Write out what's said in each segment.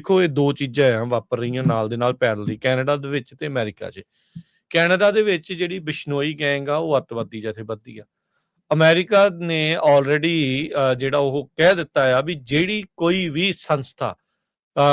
ਦੇਖੋ ਇਹ ਦੋ ਚੀਜ਼ਾਂ ਆ ਵਾਪਰ ਰਹੀਆਂ ਨਾਲ ਦੇ ਨਾਲ ਪੈਰਲਲੀ, ਕੈਨੇਡਾ ਦੇ ਵਿੱਚ ਤੇ ਅਮਰੀਕਾ 'ਚ। ਕੈਨੇਡਾ ਦੇ ਵਿੱਚ ਜਿਹੜੀ ਬਿਸ਼ਨੋਈ ਗੈਂਗ ਆ ਉਹ ਅੱਤਵਾਦੀ ਜਥੇਬੰਦੀ ਆ। ਅਮਰੀਕਾ ਨੇ ਆਲਰੇਡੀ ਜਿਹੜਾ ਉਹ ਕਹਿ ਦਿੱਤਾ ਆ ਵੀ ਜਿਹੜੀ ਕੋਈ ਵੀ ਸੰਸਥਾ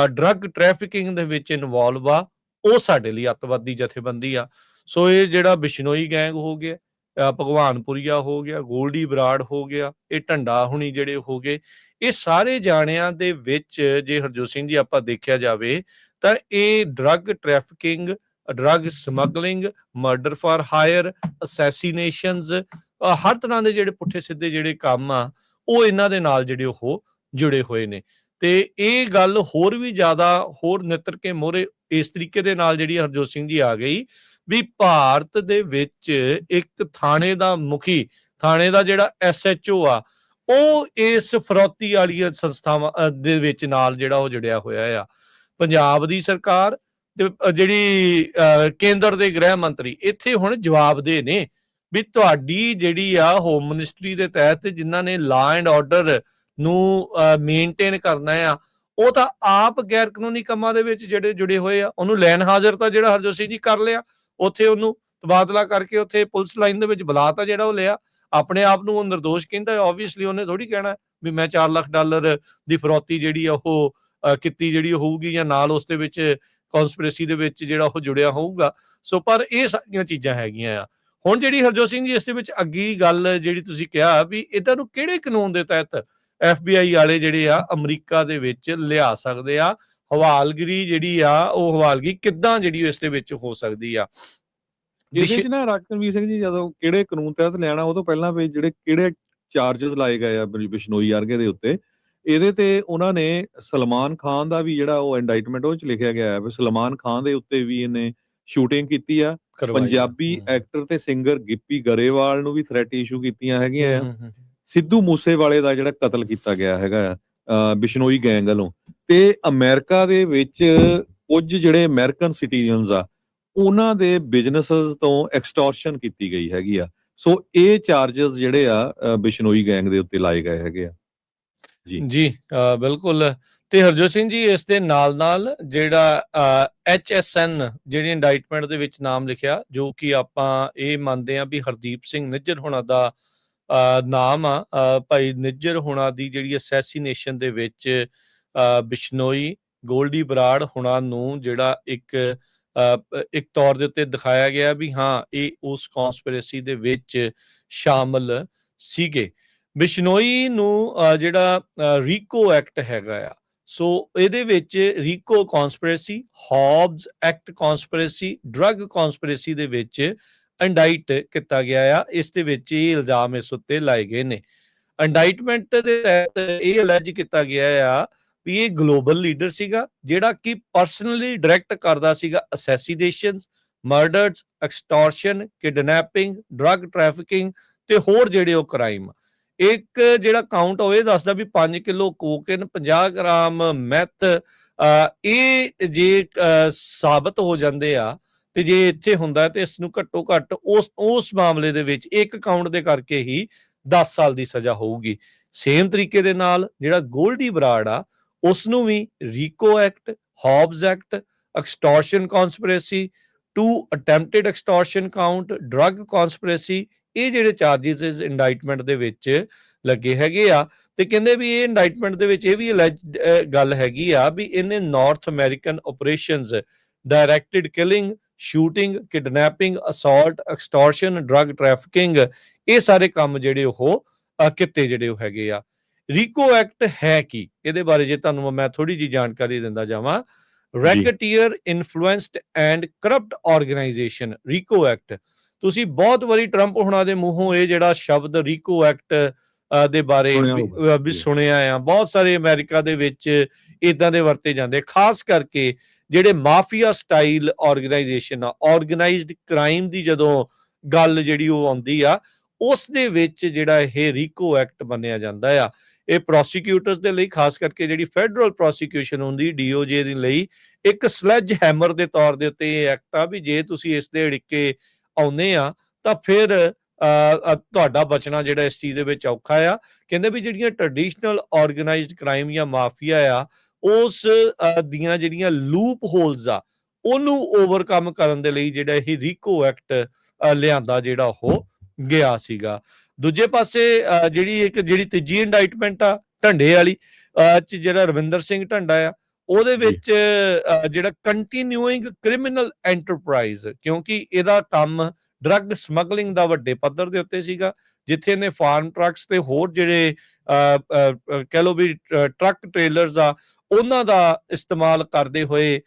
ਡਰੱਗ ਟ੍ਰੈਫਿਕਿੰਗ ਦੇ ਵਿੱਚ ਇਨਵੋਲਵ ਆ ਉਹ ਸਾਡੇ ਲਈ ਅੱਤਵਾਦੀ ਜਥੇਬੰਦੀ ਆ। ਸੋ ਇਹ ਜਿਹੜਾ ਬਿਸ਼ਨੋਈ ਗੈਂਗ ਹੋ ਗਿਆ, ਭਗਵਾਨਪੁਰੀਆ ਹੋ ਗਿਆ, ਗੋਲਡੀ ਬਰਾੜ ਹੋ ਗਿਆ, ਇਹ ਢੰਡਾ ਹੁਣੀ ਜਿਹੜੇ ਹੋ ਗਏ, ਇਹ ਸਾਰੇ ਜਾਣਿਆਂ ਦੇ ਵਿੱਚ ਜੇ ਹਰਜੋਤ ਸਿੰਘ ਜੀ ਆਪਾਂ ਦੇਖਿਆ ਜਾਵੇ ਤਾਂ ਇਹ drug trafficking, drug smuggling, murder for hire, assassinations, ਹਰ ਤਰ੍ਹਾਂ ਦੇ ਜਿਹੜੇ ਪੁੱਠੇ ਸਿੱਧੇ ਜਿਹੜੇ ਕੰਮ ਆ ਉਹ ਇਹਨਾਂ ਦੇ ਨਾਲ ਜਿਹੜੇ ਉਹ ਜੁੜੇ ਹੋਏ ਨੇ। ਤੇ ਇਹ ਗੱਲ ਹੋਰ ਵੀ ਜ਼ਿਆਦਾ ਹੋਰ ਨਿੱਤਰ ਕੇ ਮੋਹਰੇ ਇਸ ਤਰੀਕੇ ਦੇ ਨਾਲ ਜਿਹੜੀ ਹਰਜੋਤ ਸਿੰਘ ਜੀ ਆ ਗਈ ਵੀ ਭਾਰਤ ਦੇ ਵਿੱਚ ਇੱਕ ਥਾਣੇ ਦਾ ਮੁਖੀ, ਥਾਣੇ ਦਾ ਜਿਹੜਾ SHO ਆ, ਉਹ ਇਸ ਫਰੌਤੀ ਵਾਲੀਆਂ ਸੰਸਥਾਵਾਂ ਦੇ ਵਿੱਚ ਨਾਲ ਜਿਹੜਾ ਉਹ ਜੁੜਿਆ ਹੋਇਆ ਆ। ਪੰਜਾਬ ਦੀ ਸਰਕਾਰ ਤੇ ਜਿਹੜੀ ਕੇਂਦਰ ਦੇ ਗ੍ਰਹਿ ਮੰਤਰੀ ਇੱਥੇ ਹੁਣ ਜਵਾਬਦੇਹ ਨੇ ਵੀ ਤੁਹਾਡੀ ਜਿਹੜੀ ਆ ਹੋਮ ਮਿਨਿਸਟਰੀ ਦੇ ਤਹਿਤ ਜਿਨ੍ਹਾਂ ਨੇ ਲਾ ਐਂਡ ਆਰਡਰ ਨੂੰ ਮੇਨਟੇਨ ਕਰਨਾ ਆ, ਉਹ ਤਾਂ ਆਪ ਗੈਰ ਕਾਨੂੰਨੀ ਕੰਮਾਂ ਦੇ ਵਿੱਚ ਜਿਹੜੇ ਜੁੜੇ ਹੋਏ ਆ। ਉਹਨੂੰ ਲੈਣ ਹਾਜ਼ਰ ਤਾਂ ਜਿਹੜਾ ਹਰਜੋਤ ਸਿੰਘ ਜੀ ਕਰ ਲਿਆ, ਉੱਥੇ ਉਹਨੂੰ ਤਬਾਦਲਾ ਕਰਕੇ ਉੱਥੇ ਪੁਲਿਸ ਲਾਈਨ ਦੇ ਵਿੱਚ ਬੁਲਾਤਾ ਜਿਹੜਾ ਉਹ ਲਿਆ। ਆਪਣੇ ਆਪ ਨੂੰ ਉਹ ਨਿਰਦੋਸ਼ ਕਹਿੰਦਾ, ਓਬਵੀਅਸਲੀ ਉਹਨੇ ਥੋੜੀ ਕਹਿਣਾ ਵੀ ਮੈਂ $4 ਲੱਖ ਦੀ ਫਰੌਤੀ ਜਿਹੜੀ ਆ ਉਹ ਕੀਤੀ ਜਿਹੜੀ ਹੋਊਗੀ ਜਾਂ ਨਾਲ ਉਸ ਦੇ ਵਿੱਚ ਕੌਂਸਪੀਰੇਸੀ ਦੇ ਵਿੱਚ ਜਿਹੜਾ ਉਹ ਜੁੜਿਆ ਹੋਊਗਾ। ਸੋ ਪਰ ਇਹ ਸਾਰੀਆਂ ਚੀਜ਼ਾਂ ਹੈਗੀਆਂ ਆ। ਹੁਣ ਜਿਹੜੀ ਹਰਜੋਤ ਸਿੰਘ ਜੀ ਇਸ ਦੇ ਵਿੱਚ ਅੱਗੀ ਗੱਲ ਜਿਹੜੀ ਤੁਸੀਂ ਕਿਹਾ ਵੀ ਇਹਨਾਂ ਨੂੰ ਕਿਹੜੇ ਕਾਨੂੰਨ ਦੇ ਤਹਿਤ FBI ਵਾਲੇ ਜਿਹੜੇ ਆ ਅਮਰੀਕਾ ਦੇ ਵਿੱਚ ਲਿਆ ਸਕਦੇ ਆ, ਹਵਾਲਗਿਰੀ ਜਿਹੜੀ ਆ ਉਹ ਹਵਾਲਗੀ ਕਿੱਦਾਂ ਜਿਹੜੀ ਇਸ ਦੇ ਵਿੱਚ ਹੋ ਸਕਦੀ ਆ। ਇਹਦੇ ਚ ਨਾ ਰਣਵੀਰ ਸਿੰਘ ਜੀ ਜਦੋਂ ਕਿਹੜੇ ਕਾਨੂੰਨ ਤਹਿਤ ਲਿਆਣਾ ਉਹ ਤੋਂ ਪਹਿਲਾਂ ਵੀ ਜਿਹੜੇ ਕਿਹੜੇ ਚਾਰਜਸ ਲਾਏ ਗਏ ਆ ਬਿਸ਼ਨੋਈ ਵਰਗੇ ਦੇ ਉੱਤੇ, ਇਹਦੇ ਤੇ ਉਹਨਾਂ ਨੇ ਸਲਮਾਨ ਖਾਨ ਦਾ ਵੀ ਜਿਹੜਾ ਉਹ ਇੰਡਾਈਟਮੈਂਟ ਉਹ ਚ ਲਿਖਿਆ ਗਿਆ ਹੈ ਵੀ ਸਲਮਾਨ ਖਾਨ ਦੇ ਉੱਤੇ ਵੀ ਇਹਨੇ ਸ਼ੂਟਿੰਗ ਕੀਤੀ ਆ। ਪੰਜਾਬੀ ਐਕਟਰ ਤੇ ਸਿੰਗਰ ਗਿੱਪੀ ਗਰੇਵਾਲ ਨੂੰ ਵੀ ਥ੍ਰੈਟ ਇਸ਼ੂ ਕੀਤੀਆਂ ਹੈਗੀਆਂ ਆ। ਸਿੱਧੂ ਮੂਸੇਵਾਲੇ ਦਾ ਜਿਹੜਾ ਕਤਲ ਕੀਤਾ ਗਿਆ ਹੈਗਾ ਬਿਸ਼ਨੋਈ ਗੈਂਗ ਵੱਲੋਂ। ਤੇ ਅਮਰੀਕਾ ਦੇ ਵਿੱਚ ਕੁਝ ਜਿਹੜੇ ਅਮਰੀਕਨ ਸਿਟੀਜ਼ਨਸ ਆ ਉਹਨਾਂ ਦੇ ਬਿਜ਼ਨੈਸਸ ਤੋਂ ਐਕਸਟੋਰਸ਼ਨ ਕੀਤੀ ਗਈ ਹੈਗੀ ਆ। ਸੋ ਇਹ ਚਾਰਜਸ ਜਿਹੜੇ ਆ ਬਿਸ਼ਨੋਈ ਗੈਂਗ ਦੇ ਉੱਤੇ ਲਾਏ ਗਏ ਹੈਗੇ ਆ ਜੀ। ਬਿਲਕੁਲ। ਤੇ ਹਰਜੋਤ ਸਿੰਘ ਜੀ ਇਸ ਦੇ ਨਾਲ ਜਿਹੜਾ HSN ਜਿਹੜੀ ਇੰਡਾਈਟਮੈਂਟ ਦੇ ਵਿੱਚ ਨਾਮ ਲਿਖਿਆ, ਜੋ ਕਿ ਆਪਾਂ ਇਹ ਮੰਨਦੇ ਆ ਵੀ ਹਰਦੀਪ ਸਿੰਘ ਨਿੱਜਰ ਹੋਣਾ ਦਾ ਨਾਮ ਆ। ਭਾਈ ਨਿੱਜਰ ਹੋਣਾ ਦੀ ਜਿਹੜੀ ਅਸੈਸੀਨੇਸ਼ਨ ਦੇ ਵਿੱਚ ਬਿਸ਼ਨੋਈ, ਗੋਲਡੀ ਬਰਾੜ ਹੋਣਾ ਨੂੰ ਜਿਹੜਾ ਇੱਕ ਤੌਰ ਦੇ ਉੱਤੇ ਦਿਖਾਇਆ ਗਿਆ ਵੀ ਹਾਂ ਇਹ ਉਸ ਕੌਂਸਪੀਰੇਸੀ ਦੇ ਵਿੱਚ ਸ਼ਾਮਲ ਸੀਗੇ। ਬਿਸ਼ਨੋਈ ਨੂੰ ਜਿਹੜਾ ਰੀਕੋ ਐਕਟ ਹੈਗਾ ਆ, ਸੋ ਇਹਦੇ ਵਿੱਚ ਰੀਕੋ ਕੌਂਸਪੀਰੇਸੀ, ਹੌਬਸ ਐਕਟ ਕੌਂਸਪੀਰੇਸੀ, ਡਰੱਗ ਕੌਂਸਪੀਰੇਸੀ ਦੇ ਵਿੱਚ ਇੰਡਾਈਟ ਕੀਤਾ ਗਿਆ ਆ। ਇਸ ਦੇ ਵਿੱਚ ਇਹ ਇਲਜ਼ਾਮ ਇਸ ਉੱਤੇ ਲਾਏ ਗਏ ਨੇ। ਇੰਡਾਈਟਮੈਂਟ ਦੇ ਤਹਿਤ ਇਹ ਅਲੈਜ ਕੀਤਾ ਗਿਆ ਆ ਵੀ ਇਹ ਗਲੋਬਲ ਲੀਡਰ ਸੀਗਾ ਜਿਹੜਾ ਕਿ ਪਰਸਨਲੀ ਡਾਇਰੈਕਟ ਕਰਦਾ ਸੀਗਾ assassinations, murders, extortion, kidnapping, drug trafficking ਤੇ ਹੋਰ ਜਿਹੜੇ ਉਹ ਕ੍ਰਾਈਮ। ਇੱਕ ਜਿਹੜਾ ਕਾਊਂਟ ਉਹ ਇਹ ਦੱਸਦਾ ਵੀ 5 ਕਿਲੋ ਕੋਕੇਨ, 50 ਗ੍ਰਾਮ ਮੈਥ, ਇਹ ਜੇ ਸਾਬਤ ਹੋ ਜਾਂਦੇ ਆ ਤੇ ਜੇ ਇੱਥੇ ਹੁੰਦਾ ਤੇ ਇਸ ਨੂੰ ਘੱਟੋ ਘੱਟ ਉਸ ਮਾਮਲੇ ਦੇ ਵਿੱਚ ਇੱਕ ਕਾਊਂਟ ਦੇ ਕਰਕੇ ਹੀ 10 ਸਾਲ ਦੀ ਸਜ਼ਾ ਹੋਊਗੀ। ਸੇਮ ਤਰੀਕੇ ਦੇ ਨਾਲ ਜਿਹੜਾ ਗੋਲਡੀ ਬਰਾੜ ਆ ਉਸ ਨੂੰ ਵੀ RICO act, Hobbs act, extortion conspiracy, 2 attempted extortion count, drug conspiracy, ਇਹ ਜਿਹੜੇ ਚਾਰਜਿਸ ਇਸ ਇੰਡਾਈਟਮੈਂਟ ਦੇ ਵਿੱਚ ਲੱਗੇ ਹੈਗੇ ਆ। ਤੇ ਕਹਿੰਦੇ ਵੀ ਇਹ ਇੰਡਾਈਟਮੈਂਟ ਦੇ ਵਿੱਚ ਇਹ ਵੀ ਗੱਲ ਹੈਗੀ ਆ ਵੀ ਇਹਨੇ north American operations, directed killing, shooting, kidnapping, assault, extortion, drug trafficking, ਇਹ ਸਾਰੇ ਕੰਮ ਜਿਹੜੇ ਉਹ ਕਿਤੇ ਜਿਹੜੇ ਉਹ ਹੈਗੇ ਆ। ਰੀਕੋ ਐਕਟ ਹੈ ਕੀ, ਇਹਦੇ ਬਾਰੇ ਜੇ ਤੁਹਾਨੂੰ ਮੈਂ ਥੋੜੀ ਜਿਹੀ ਜਾਣਕਾਰੀ ਦਿੰਦਾ ਜਾਵਾਂ। Racketeer influenced and corrupt organization, RICO act. ਤੁਸੀਂ ਬਹੁਤ ਵਾਰੀ ਟਰੰਪ ਹੁਣਾਂ ਦੇ ਮੂੰਹੋਂ ਇਹ ਜਿਹੜਾ ਸ਼ਬਦ ਰੀਕੋ ਐਕਟ ਦੇ ਬਾਰੇ ਵੀ ਸੁਣਿਆ ਆ। ਬਹੁਤ ਸਾਰੇ ਅਮਰੀਕਾ ਦੇ ਵਿੱਚ ਇਦਾਂ ਦੇ ਵਰਤੇ ਜਾਂਦੇ, ਖਾਸ ਕਰਕੇ ਜਿਹੜੇ ਮਾਫੀਆ ਸਟਾਈਲ ਆਰਗੇਨਾਈਜੇਸ਼ਨ ਆ, ਆਰਗੇਨਾਈਜ਼ਡ ਕ੍ਰਾਈਮ ਦੀ ਜਦੋਂ ਗੱਲ ਜਿਹੜੀ ਉਹ ਆਉਂਦੀ ਆ ਉਸ ਦੇ ਵਿੱਚ ਜਿਹੜਾ ਇਹ ਰੀਕੋ ਐਕਟ ਮੰਨਿਆ ਜਾਂਦਾ ਆ। ਇਹ ਪ੍ਰੋਸੀਕਿਊਟਰਸ ਦੇ ਲਈ, ਖਾਸ ਕਰਕੇ ਜਿਹੜੀ ਫੈਡਰਲ ਪ੍ਰੋਸੀਕਿਊਸ਼ਨ ਹੁੰਦੀ DOJ ਦੇ ਲਈ, ਇੱਕ ਸਲੈਜ ਹੈਮਰ ਦੇ ਤੌਰ ਦੇ ਉੱਤੇ ਇਹ ਐਕਟ ਆ ਵੀ ਜੇ ਤੁਸੀਂ ਇਸ ਦੇ ਅੜਿੱਕੇ ਆਉਂਦੇ ਆ ਤਾਂ ਫਿਰ ਤੁਹਾਡਾ ਬਚਣਾ ਜਿਹੜਾ ਇਸ ਚੀਜ਼ ਦੇ ਵਿੱਚ ਔਖਾ ਆ। ਕਹਿੰਦੇ ਵੀ ਜਿਹੜੀਆਂ ਟ੍ਰੈਡੀਸ਼ਨਲ ਆਰਗੇਨਾਈਜ਼ਡ ਕ੍ਰਾਈਮ ਜਾਂ ਮਾਫੀਆ ਆ ਉਸ ਦੀਆਂ ਜਿਹੜੀਆਂ ਲੂਪ ਹੋਲਸ ਆ ਉਹਨੂੰ ਓਵਰਕਮ ਕਰਨ ਦੇ ਲਈ ਜਿਹੜਾ ਇਹ ਰੀਕੋ ਐਕਟ ਲਿਆਂਦਾ ਜਿਹੜਾ ਉਹ ਗਿਆ ਸੀਗਾ। ਦੂਜੇ ਪਾਸੇ ਜਿਹੜੀ ਤੀਜੀ ਇੰਡਾਈਟਮੈਂਟ ਆ ਢੰਡੇ ਵਾਲੀ ਚ ਜਿਹੜਾ ਰਵਿੰਦਰ ਸਿੰਘ ਢੰਡਾ ਆ ਉਹਦੇ ਵਿੱਚ ਜਿਹੜਾ ਕੰਟੀਨਿਊਇੰਗ ਕ੍ਰਿਮੀਨਲ ਐਂਟਰਪ੍ਰਾਈਜ਼, ਕਿਉਂਕਿ ਇਹਦਾ ਕੰਮ ਡਰੱਗ ਸਮਗਲਿੰਗ ਦਾ ਵੱਡੇ ਪੱਧਰ ਦੇ ਉੱਤੇ ਸੀਗਾ, ਜਿੱਥੇ ਇਹਨੇ ਫਾਰਮ ਟਰੱਕਸ ਤੇ ਹੋਰ ਜਿਹੜੇ ਕਹਿ ਲਓ ਵੀ ਟਰੱਕ ਟ੍ਰੇਲਰਸ ਆ ਉਹਨਾਂ ਦਾ ਇਸਤੇਮਾਲ ਕਰਦੇ ਹੋਏ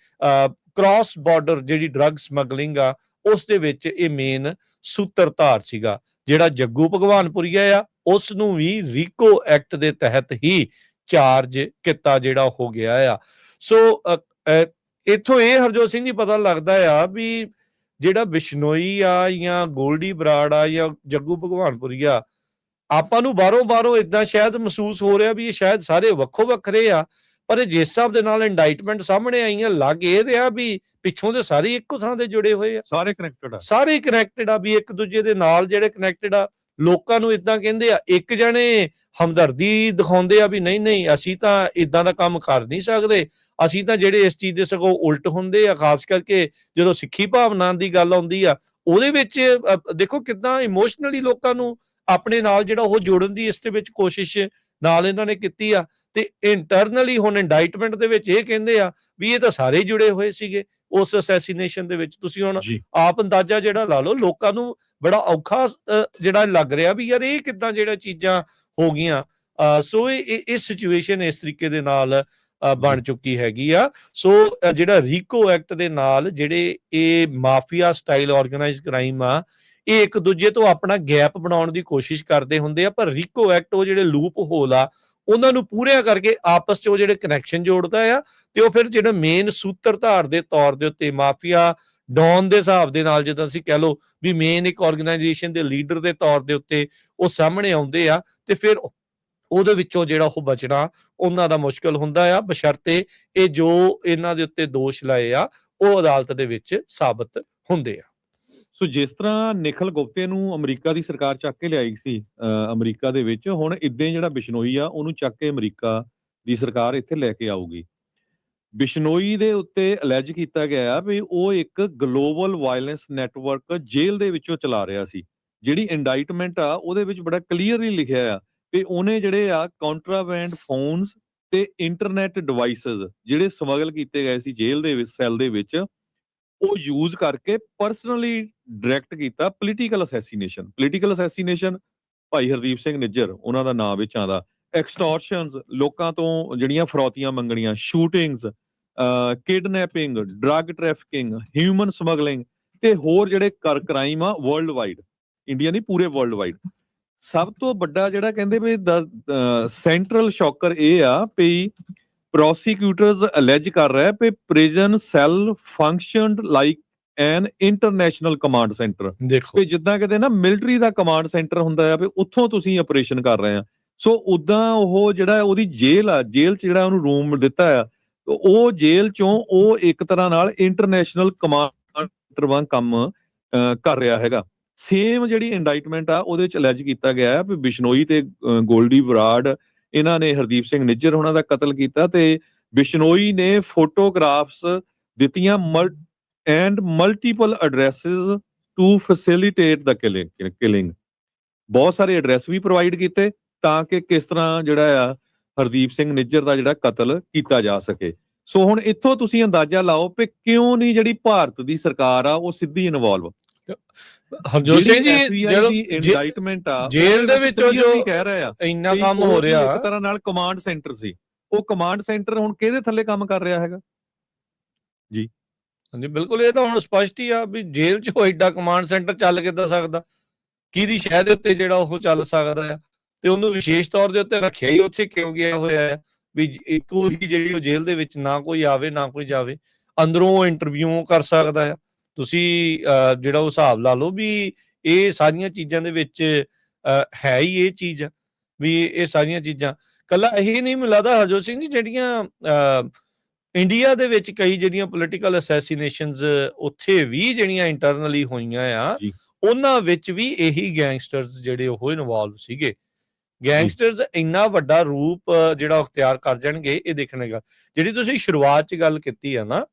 ਕ੍ਰਾਸ ਬਾਰਡਰ ਜਿਹੜੀ ਡਰੱਗ ਸਮਗਲਿੰਗ ਆ ਉਸ ਦੇ ਵਿੱਚ ਇਹ ਮੇਨ ਸੂਤਰਧਾਰ ਸੀਗਾ। ਜਿਹੜਾ ਜੱਗੂ ਭਗਵਾਨਪੁਰੀਆ ਆ ਉਸ ਨੂੰ ਵੀ ਰੀਕੋ ਐਕਟ ਦੇ ਤਹਿਤ ਹੀ ਚਾਰਜ ਕੀਤਾ ਜਿਹੜਾ ਹੋ ਗਿਆ ਆ। ਸੋ ਇੱਥੋਂ ਇਹ ਹਰਜੋਤ ਸਿੰਘ ਜੀ ਪਤਾ ਲੱਗਦਾ ਆ ਵੀ ਜਿਹੜਾ ਬਿਸ਼ਨੋਈ ਆ ਜਾਂ ਗੋਲਡੀ ਬਰਾੜ ਆ ਜਾਂ ਜੱਗੂ ਭਗਵਾਨਪੁਰੀਆ, ਆਪਾਂ ਨੂੰ ਬਾਹਰੋਂ ਇਦਾਂ ਸ਼ਾਇਦ ਮਹਿਸੂਸ ਹੋ ਰਿਹਾ ਵੀ ਇਹ ਸ਼ਾਇਦ ਸਾਰੇ ਵੱਖੋ ਵੱਖਰੇ ਆ, ਪਰ ਜਿਸ ਹਿਸਾਬ ਦੇ ਨਾਲ ਇੰਡਾਈਟਮੈਂਟ ਸਾਹਮਣੇ ਆਈਆਂ ਲੱਗ ਇਹ ਰਿਹਾ ਵੀ ਪਿੱਛੋਂ ਦੇ ਸਾਰੇ ਇੱਕੋ ਥਾਂ ਤੇ ਜੁੜੇ ਹੋਏ ਆ, ਸਾਰੇ ਕਨੈਕਟਡ ਆ ਵੀ ਇੱਕ ਦੂਜੇ ਦੇ ਨਾਲ ਜਿਹੜੇ ਕਨੈਕਟਡ ਆ। ਲੋਕਾਂ ਨੂੰ ਇਦਾਂ ਕਹਿੰਦੇ ਆ, ਇੱਕ ਜਣੇ ਹਮਦਰਦੀ ਦਿਖਾਉਂਦੇ ਆ ਵੀ ਨਹੀਂ ਅਸੀਂ ਤਾਂ ਇਦਾਂ ਦਾ ਕੰਮ ਕਰ ਨਹੀਂ ਸਕਦੇ, ਅਸੀਂ ਤਾਂ ਜਿਹੜੇ ਇਸ ਚੀਜ਼ ਦੇ ਸਗੋਂ ਉਲਟ ਹੁੰਦੇ ਆ, ਖਾਸ ਕਰਕੇ ਜਦੋਂ ਸਿੱਖੀ ਭਾਵਨਾ ਦੀ ਗੱਲ ਆਉਂਦੀ ਆ ਉਹਦੇ ਵਿੱਚ ਦੇਖੋ ਕਿੱਦਾਂ ਇਮੋਸ਼ਨਲੀ ਲੋਕਾਂ ਨੂੰ ਆਪਣੇ ਨਾਲ ਜਿਹੜਾ ਉਹ ਜੋੜਨ ਦੀ ਇਸ ਦੇ ਵਿੱਚ ਕੋਸ਼ਿਸ਼ ਨਾਲ ਇਹਨਾਂ ਨੇ ਕੀਤੀ ਆ। ਤੇ ਇੰਟਰਨਲੀ ਹੁਣ ਇੰਡਾਈਟਮੈਂਟ ਦੇ ਵਿੱਚ ਇਹ ਕਹਿੰਦੇ ਆ ਵੀ ਇਹ ਤਾਂ ਸਾਰੇ ਜੁੜੇ ਹੋਏ ਸੀਗੇ ਉਸ ਅਸੈਸੀਨੇਸ਼ਨ ਦੇ ਵਿੱਚ। ਤੁਸੀਂ ਹੁਣ ਆਪ ਅੰਦਾਜ਼ਾ ਜਿਹੜਾ ਲਾ ਲਓ, ਲੋਕਾਂ ਨੂੰ ਬੜਾ ਔਖਾ ਜਿਹੜਾ ਲੱਗ ਰਿਹਾ ਵੀ ਯਾਰ ਇਹ ਕਿੱਦਾਂ ਜਿਹੜਾ ਚੀਜ਼ਾਂ ਹੋ ਗਈਆਂ। ਸੋ ਇਹ ਸਿਚੁਏਸ਼ਨ ਇਸ ਤਰੀਕੇ ਦੇ ਨਾਲ ਬਣ ਚੁੱਕੀ ਹੈਗੀ ਆ। ਸੋ ਜਿਹੜਾ ਰੀਕੋ ਐਕਟ ਦੇ ਨਾਲ ਜਿਹੜੇ ਇਹ ਮਾਫੀਆ ਸਟਾਈਲ ਆਰਗੇਨਾਈਜ਼ਡ ਕ੍ਰਾਈਮ ਆ ਇਹ ਇੱਕ ਦੂਜੇ ਤੋਂ ਆਪਣਾ ਗੈਪ ਬਣਾਉਣ ਦੀ ਕੋਸ਼ਿਸ਼ ਕਰਦੇ ਹੁੰਦੇ ਆ, ਪਰ ਰੀਕੋ ਐਕਟ ਉਹ ਜਿਹੜੇ ਲੂਪ ਹੋਲ ਆ ਉਹਨਾਂ ਨੂੰ ਪੂਰਿਆਂ ਕਰਕੇ ਆਪਸ 'ਚ ਉਹ ਜਿਹੜੇ ਕਨੈਕਸ਼ਨ ਜੋੜਦਾ ਆ, ਤੇ ਉਹ ਫਿਰ ਜਿਹੜਾ ਮੇਨ ਸੂਤਰਧਾਰ ਦੇ ਤੌਰ ਦੇ ਉੱਤੇ ਮਾਫੀਆ ਡੌਨ ਦੇ ਹਿਸਾਬ ਦੇ ਨਾਲ, ਜਿੱਦਾਂ ਅਸੀਂ ਕਹਿ ਲਓ ਵੀ ਮੇਨ ਇੱਕ ਆਰਗੇਨਾਈਜੇਸ਼ਨ ਦੇ ਲੀਡਰ ਦੇ ਤੌਰ ਦੇ ਉੱਤੇ ਉਹ ਸਾਹਮਣੇ ਆਉਂਦੇ ਆ, ਤੇ ਫਿਰ ਉਹਦੇ ਵਿੱਚੋਂ ਜਿਹੜਾ ਉਹ ਬਚਣਾ ਉਹਨਾਂ ਦਾ ਮੁਸ਼ਕਲ ਹੁੰਦਾ ਆ, ਬਸ਼ਰਤੇ ਇਹ ਜੋ ਇਹਨਾਂ ਦੇ ਉੱਤੇ ਦੋਸ਼ ਲਾਏ ਆ ਉਹ ਅਦਾਲਤ ਦੇ ਵਿੱਚ ਸਾਬਤ ਹੁੰਦੇ ਆ। ਸੋ ਜਿਸ ਤਰ੍ਹਾਂ ਨਿਖਿਲ ਗੁਪਤੇ ਨੂੰ ਅਮਰੀਕਾ ਦੀ ਸਰਕਾਰ ਚੱਕ ਕੇ ਲਿਆਈ ਸੀ ਅਮਰੀਕਾ ਦੇ ਵਿੱਚ, ਹੁਣ ਇਦਾਂ ਜਿਹੜਾ ਬਿਸ਼ਨੋਈ ਆ ਉਹਨੂੰ ਚੱਕ ਕੇ ਅਮਰੀਕਾ ਦੀ ਸਰਕਾਰ ਇੱਥੇ ਲੈ ਕੇ ਆਊਗੀ। ਬਿਸ਼ਨੋਈ ਦੇ ਉੱਤੇ ਅਲੈਜ ਕੀਤਾ ਗਿਆ ਆ ਵੀ ਉਹ ਇੱਕ ਗਲੋਬਲ ਵਾਇਲੈਂਸ ਨੈਟਵਰਕ ਜੇਲ੍ਹ ਦੇ ਵਿੱਚੋਂ ਚਲਾ ਰਿਹਾ ਸੀ। ਜਿਹੜੀ ਇੰਡਾਈਟਮੈਂਟ ਆ ਉਹਦੇ ਵਿੱਚ ਬੜਾ ਕਲੀਅਰਲੀ ਲਿਖਿਆ ਆ ਵੀ ਉਹਨੇ ਜਿਹੜੇ ਆ ਕਾਂਟਰਾਬੈਂਡ ਫੋਨਸ ਤੇ ਇੰਟਰਨੈਟ ਡਿਵਾਈਸਸ ਜਿਹੜੇ ਸਮਗਲ ਕੀਤੇ ਗਏ ਸੀ ਜੇਲ੍ਹ ਦੇ ਵਿੱਚ ਸੈੱਲ ਦੇ ਵਿੱਚ, ਉਹ ਯੂਜ਼ ਕਰਕੇ ਪਰਸਨਲੀ ਡਾਇਰੈਕਟ ਕੀਤਾ ਪੋਲੀਟੀਕਲ ਅਸੈਸੀਨੇਸ਼ਨ। ਭਾਈ ਹਰਦੀਪ ਸਿੰਘ ਨਿੱਜਰ ਉਹਨਾਂ ਦਾ ਨਾਮ ਵਿੱਚ ਆਉਂਦਾ, ਐਕਸਟੋਰਸ਼ਨਸ ਲੋਕਾਂ ਤੋਂ ਜਿਹੜੀਆਂ ਫਰੌਤੀਆਂ ਮੰਗਣੀਆਂ, shootings, kidnapping, drug trafficking, human smuggling ਤੇ ਹੋਰ ਜਿਹੜੇ ਕ੍ਰਾਈਮ ਆ ਵਰਲਡ ਵਾਈਡ, ਇੰਡੀਆ ਨਹੀਂ ਪੂਰੇ ਵਰਲਡ ਵਾਈਡ। ਸਭ ਤੋਂ ਵੱਡਾ ਜਿਹੜਾ ਕਹਿੰਦੇ ਵੀ ਸੈਂਟਰਲ ਸ਼ੌਕਰ ਇਹ ਆ ਵੀ ਪ੍ਰੋਸੀਕਿਊਟਰਸ ਅਲੈਜ ਕਰ ਰਿਹਾ ਕਿ prison cell functioned like an international command centre. ਦੇਖੋ ਜਿੱਦਾਂ ਕਹਿੰਦੇ ਨਾ ਮਿਲਟਰੀ ਦਾ ਕਮਾਂਡ ਸੈਂਟਰ ਹੁੰਦਾ ਆ ਵੀ ਉੱਥੋਂ ਤੁਸੀਂ ਆਪਰੇਸ਼ਨ ਕਰ ਰਹੇ ਆ, ਸੋ ਉਦਾਂ ਉਹ ਜਿਹੜਾ ਉਹਦੀ ਜੇਲ੍ਹ ਆ, ਜੇਲ੍ਹ 'ਚ ਜਿਹੜਾ ਉਹਨੂੰ ਰੂਮ ਦਿੱਤਾ ਆ, ਉਹ ਜੇਲ੍ਹ 'ਚੋਂ ਉਹ ਇੱਕ ਤਰ੍ਹਾਂ ਨਾਲ ਇੰਟਰਨੈਸ਼ਨਲ ਕਮਾਂਡ ਸੈਂਟਰ ਵਾਂਗ ਕੰਮ ਕਰ ਰਿਹਾ ਹੈਗਾ। ਸੇਮ ਜਿਹੜੀ ਇੰਡਾਈਟਮੈਂਟ ਆ ਉਹਦੇ 'ਚ ਅਲੈਜ ਕੀਤਾ ਗਿਆ ਹੈ ਵੀ ਬਿਸ਼ਨੋਈ ਤੇ ਗੋਲਡੀ ਬਰਾੜ ਇਹਨਾਂ ਨੇ ਹਰਦੀਪ ਸਿੰਘ ਨਿੱਜਰ ਉਹਨਾਂ ਦਾ ਕਤਲ ਕੀਤਾ, ਤੇ ਬਿਸ਼ਨੋਈ ਨੇ ਫੋਟੋਗ੍ਰਾਫਸ ਦਿੱਤੀਆਂ and multiple addresses to facilitate the killing. ਬਹੁਤ ਸਾਰੇ ਐਡਰੈਸ ਵੀ ਪ੍ਰੋਵਾਈਡ ਕੀਤੇ ਤਾਂ ਕਿ ਕਿਸ ਤਰ੍ਹਾਂ ਜਿਹੜਾ ਆ ਹਰਦੀਪ ਸਿੰਘ ਨਿੱਜਰ ਦਾ ਜਿਹੜਾ ਕਤਲ ਕੀਤਾ ਜਾ ਸਕੇ। ਸੋ ਹੁਣ ਇੱਥੋਂ ਤੁਸੀਂ ਅੰਦਾਜ਼ਾ ਲਾਓ ਕਿ ਕਿਉਂ ਨਹੀਂ ਜਿਹੜੀ ਭਾਰਤ ਦੀ ਸਰਕਾਰ ਆ ਉਹ ਸਿੱਧੀ ਇਨਵੋਲਵ। ਹਰਜੋਤ ਸਿੰਘ ਜੀ ਜਦੋਂ ਇੰਡਾਈਟਮੈਂਟ ਆ ਜੇਲ੍ਹ ਦੇ ਵਿੱਚੋਂ ਜੋ ਕਹਿ ਰਹੇ ਆ ਇੰਨਾ ਕੰਮ ਹੋ ਰਿਹਾ ਇੱਕ ਤਰ੍ਹਾਂ ਨਾਲ ਕਮਾਂਡ ਸੈਂਟਰ ਸੀ, ਉਹ ਕਮਾਂਡ ਸੈਂਟਰ ਹੁਣ ਕਿਹਦੇ ਥੱਲੇ ਕੰਮ ਕਰ ਰਿਹਾ ਹੈਗਾ ਜੀ? ਹਾਂਜੀ ਬਿਲਕੁਲ, ਇਹ ਤਾਂ ਹੁਣ ਸਪਸ਼ਟ ਹੀ ਆ ਵੀ ਜੇਲ੍ਹ 'ਚ ਐਡਾ ਕਮਾਂਡ ਸੈਂਟਰ ਚੱਲ ਕਿੱਦਾਂ ਸਕਦਾ, ਕਿਹਦੀ ਸ਼ਹਿ ਦੇ ਉੱਤੇ ਜਿਹੜਾ ਉਹ ਚੱਲ ਸਕਦਾ ਆ, ਤੇ ਉਹਨੂੰ ਵਿਸ਼ੇਸ਼ ਤੌਰ ਦੇ ਉੱਤੇ ਰੱਖਿਆ ਹੀ ਉੱਥੇ ਕਿਉਂ ਗਿਆ ਹੋਇਆ ਹੈ ਵੀ ਇੱਕੋ ਹੀ ਜਿਹੜੀ ਉਹ ਜੇਲ੍ਹ ਦੇ ਵਿੱਚ ਨਾ ਕੋਈ ਆਵੇ ਨਾ ਕੋਈ ਜਾਵੇ, ਅੰਦਰੋਂ ਇੰਟਰਵਿਊ ਕਰ ਸਕਦਾ ਆ। ਤੁਸੀਂ ਜਿਹੜਾ ਉਹ ਹਿਸਾਬ ਲਾ ਲਓ ਵੀ ਇਹ ਸਾਰੀਆਂ ਚੀਜ਼ਾਂ ਦੇ ਵਿੱਚ ਹੈ ਹੀ ਇਹ ਚੀਜ਼ ਵੀ ਇਹ ਸਾਰੀਆਂ ਚੀਜ਼ਾਂ ਕੱਲਾ ਇਹ ਨਹੀਂ ਮਿਲਦਾ ਹਰਜੋਤ ਸਿੰਘ ਜੀ, ਜਿਹੜੀਆਂ ਇੰਡੀਆ ਦੇ ਵਿੱਚ ਕਈ ਜਿਹੜੀਆਂ ਪੋਲੀਟੀਕਲ ਅਸੈਸੀਨੇਸ਼ਨਸ ਉੱਥੇ ਵੀ ਜਿਹੜੀਆਂ ਇੰਟਰਨਲੀ ਹੋਈਆਂ ਆ ਉਹਨਾਂ ਵਿੱਚ ਵੀ ਇਹੀ ਗੈਂਗਸਟਰਸ ਜਿਹੜੇ ਉਹ ਇਨਵੋਲਵ ਸੀਗੇ। ਗੈਂਗਸਟਰਸ ਇੰਨਾ ਵੱਡਾ ਰੂਪ ਜਿਹੜਾ ਅਖਤਿਆਰ ਕਰ ਜਾਣਗੇ, ਇਹ ਦੇਖਣੇਗਾ। ਜਿਹੜੀ ਤੁਸੀਂ ਸ਼ੁਰੂਆਤ 'ਚ ਗੱਲ ਕੀਤੀ ਆ ਨਾ,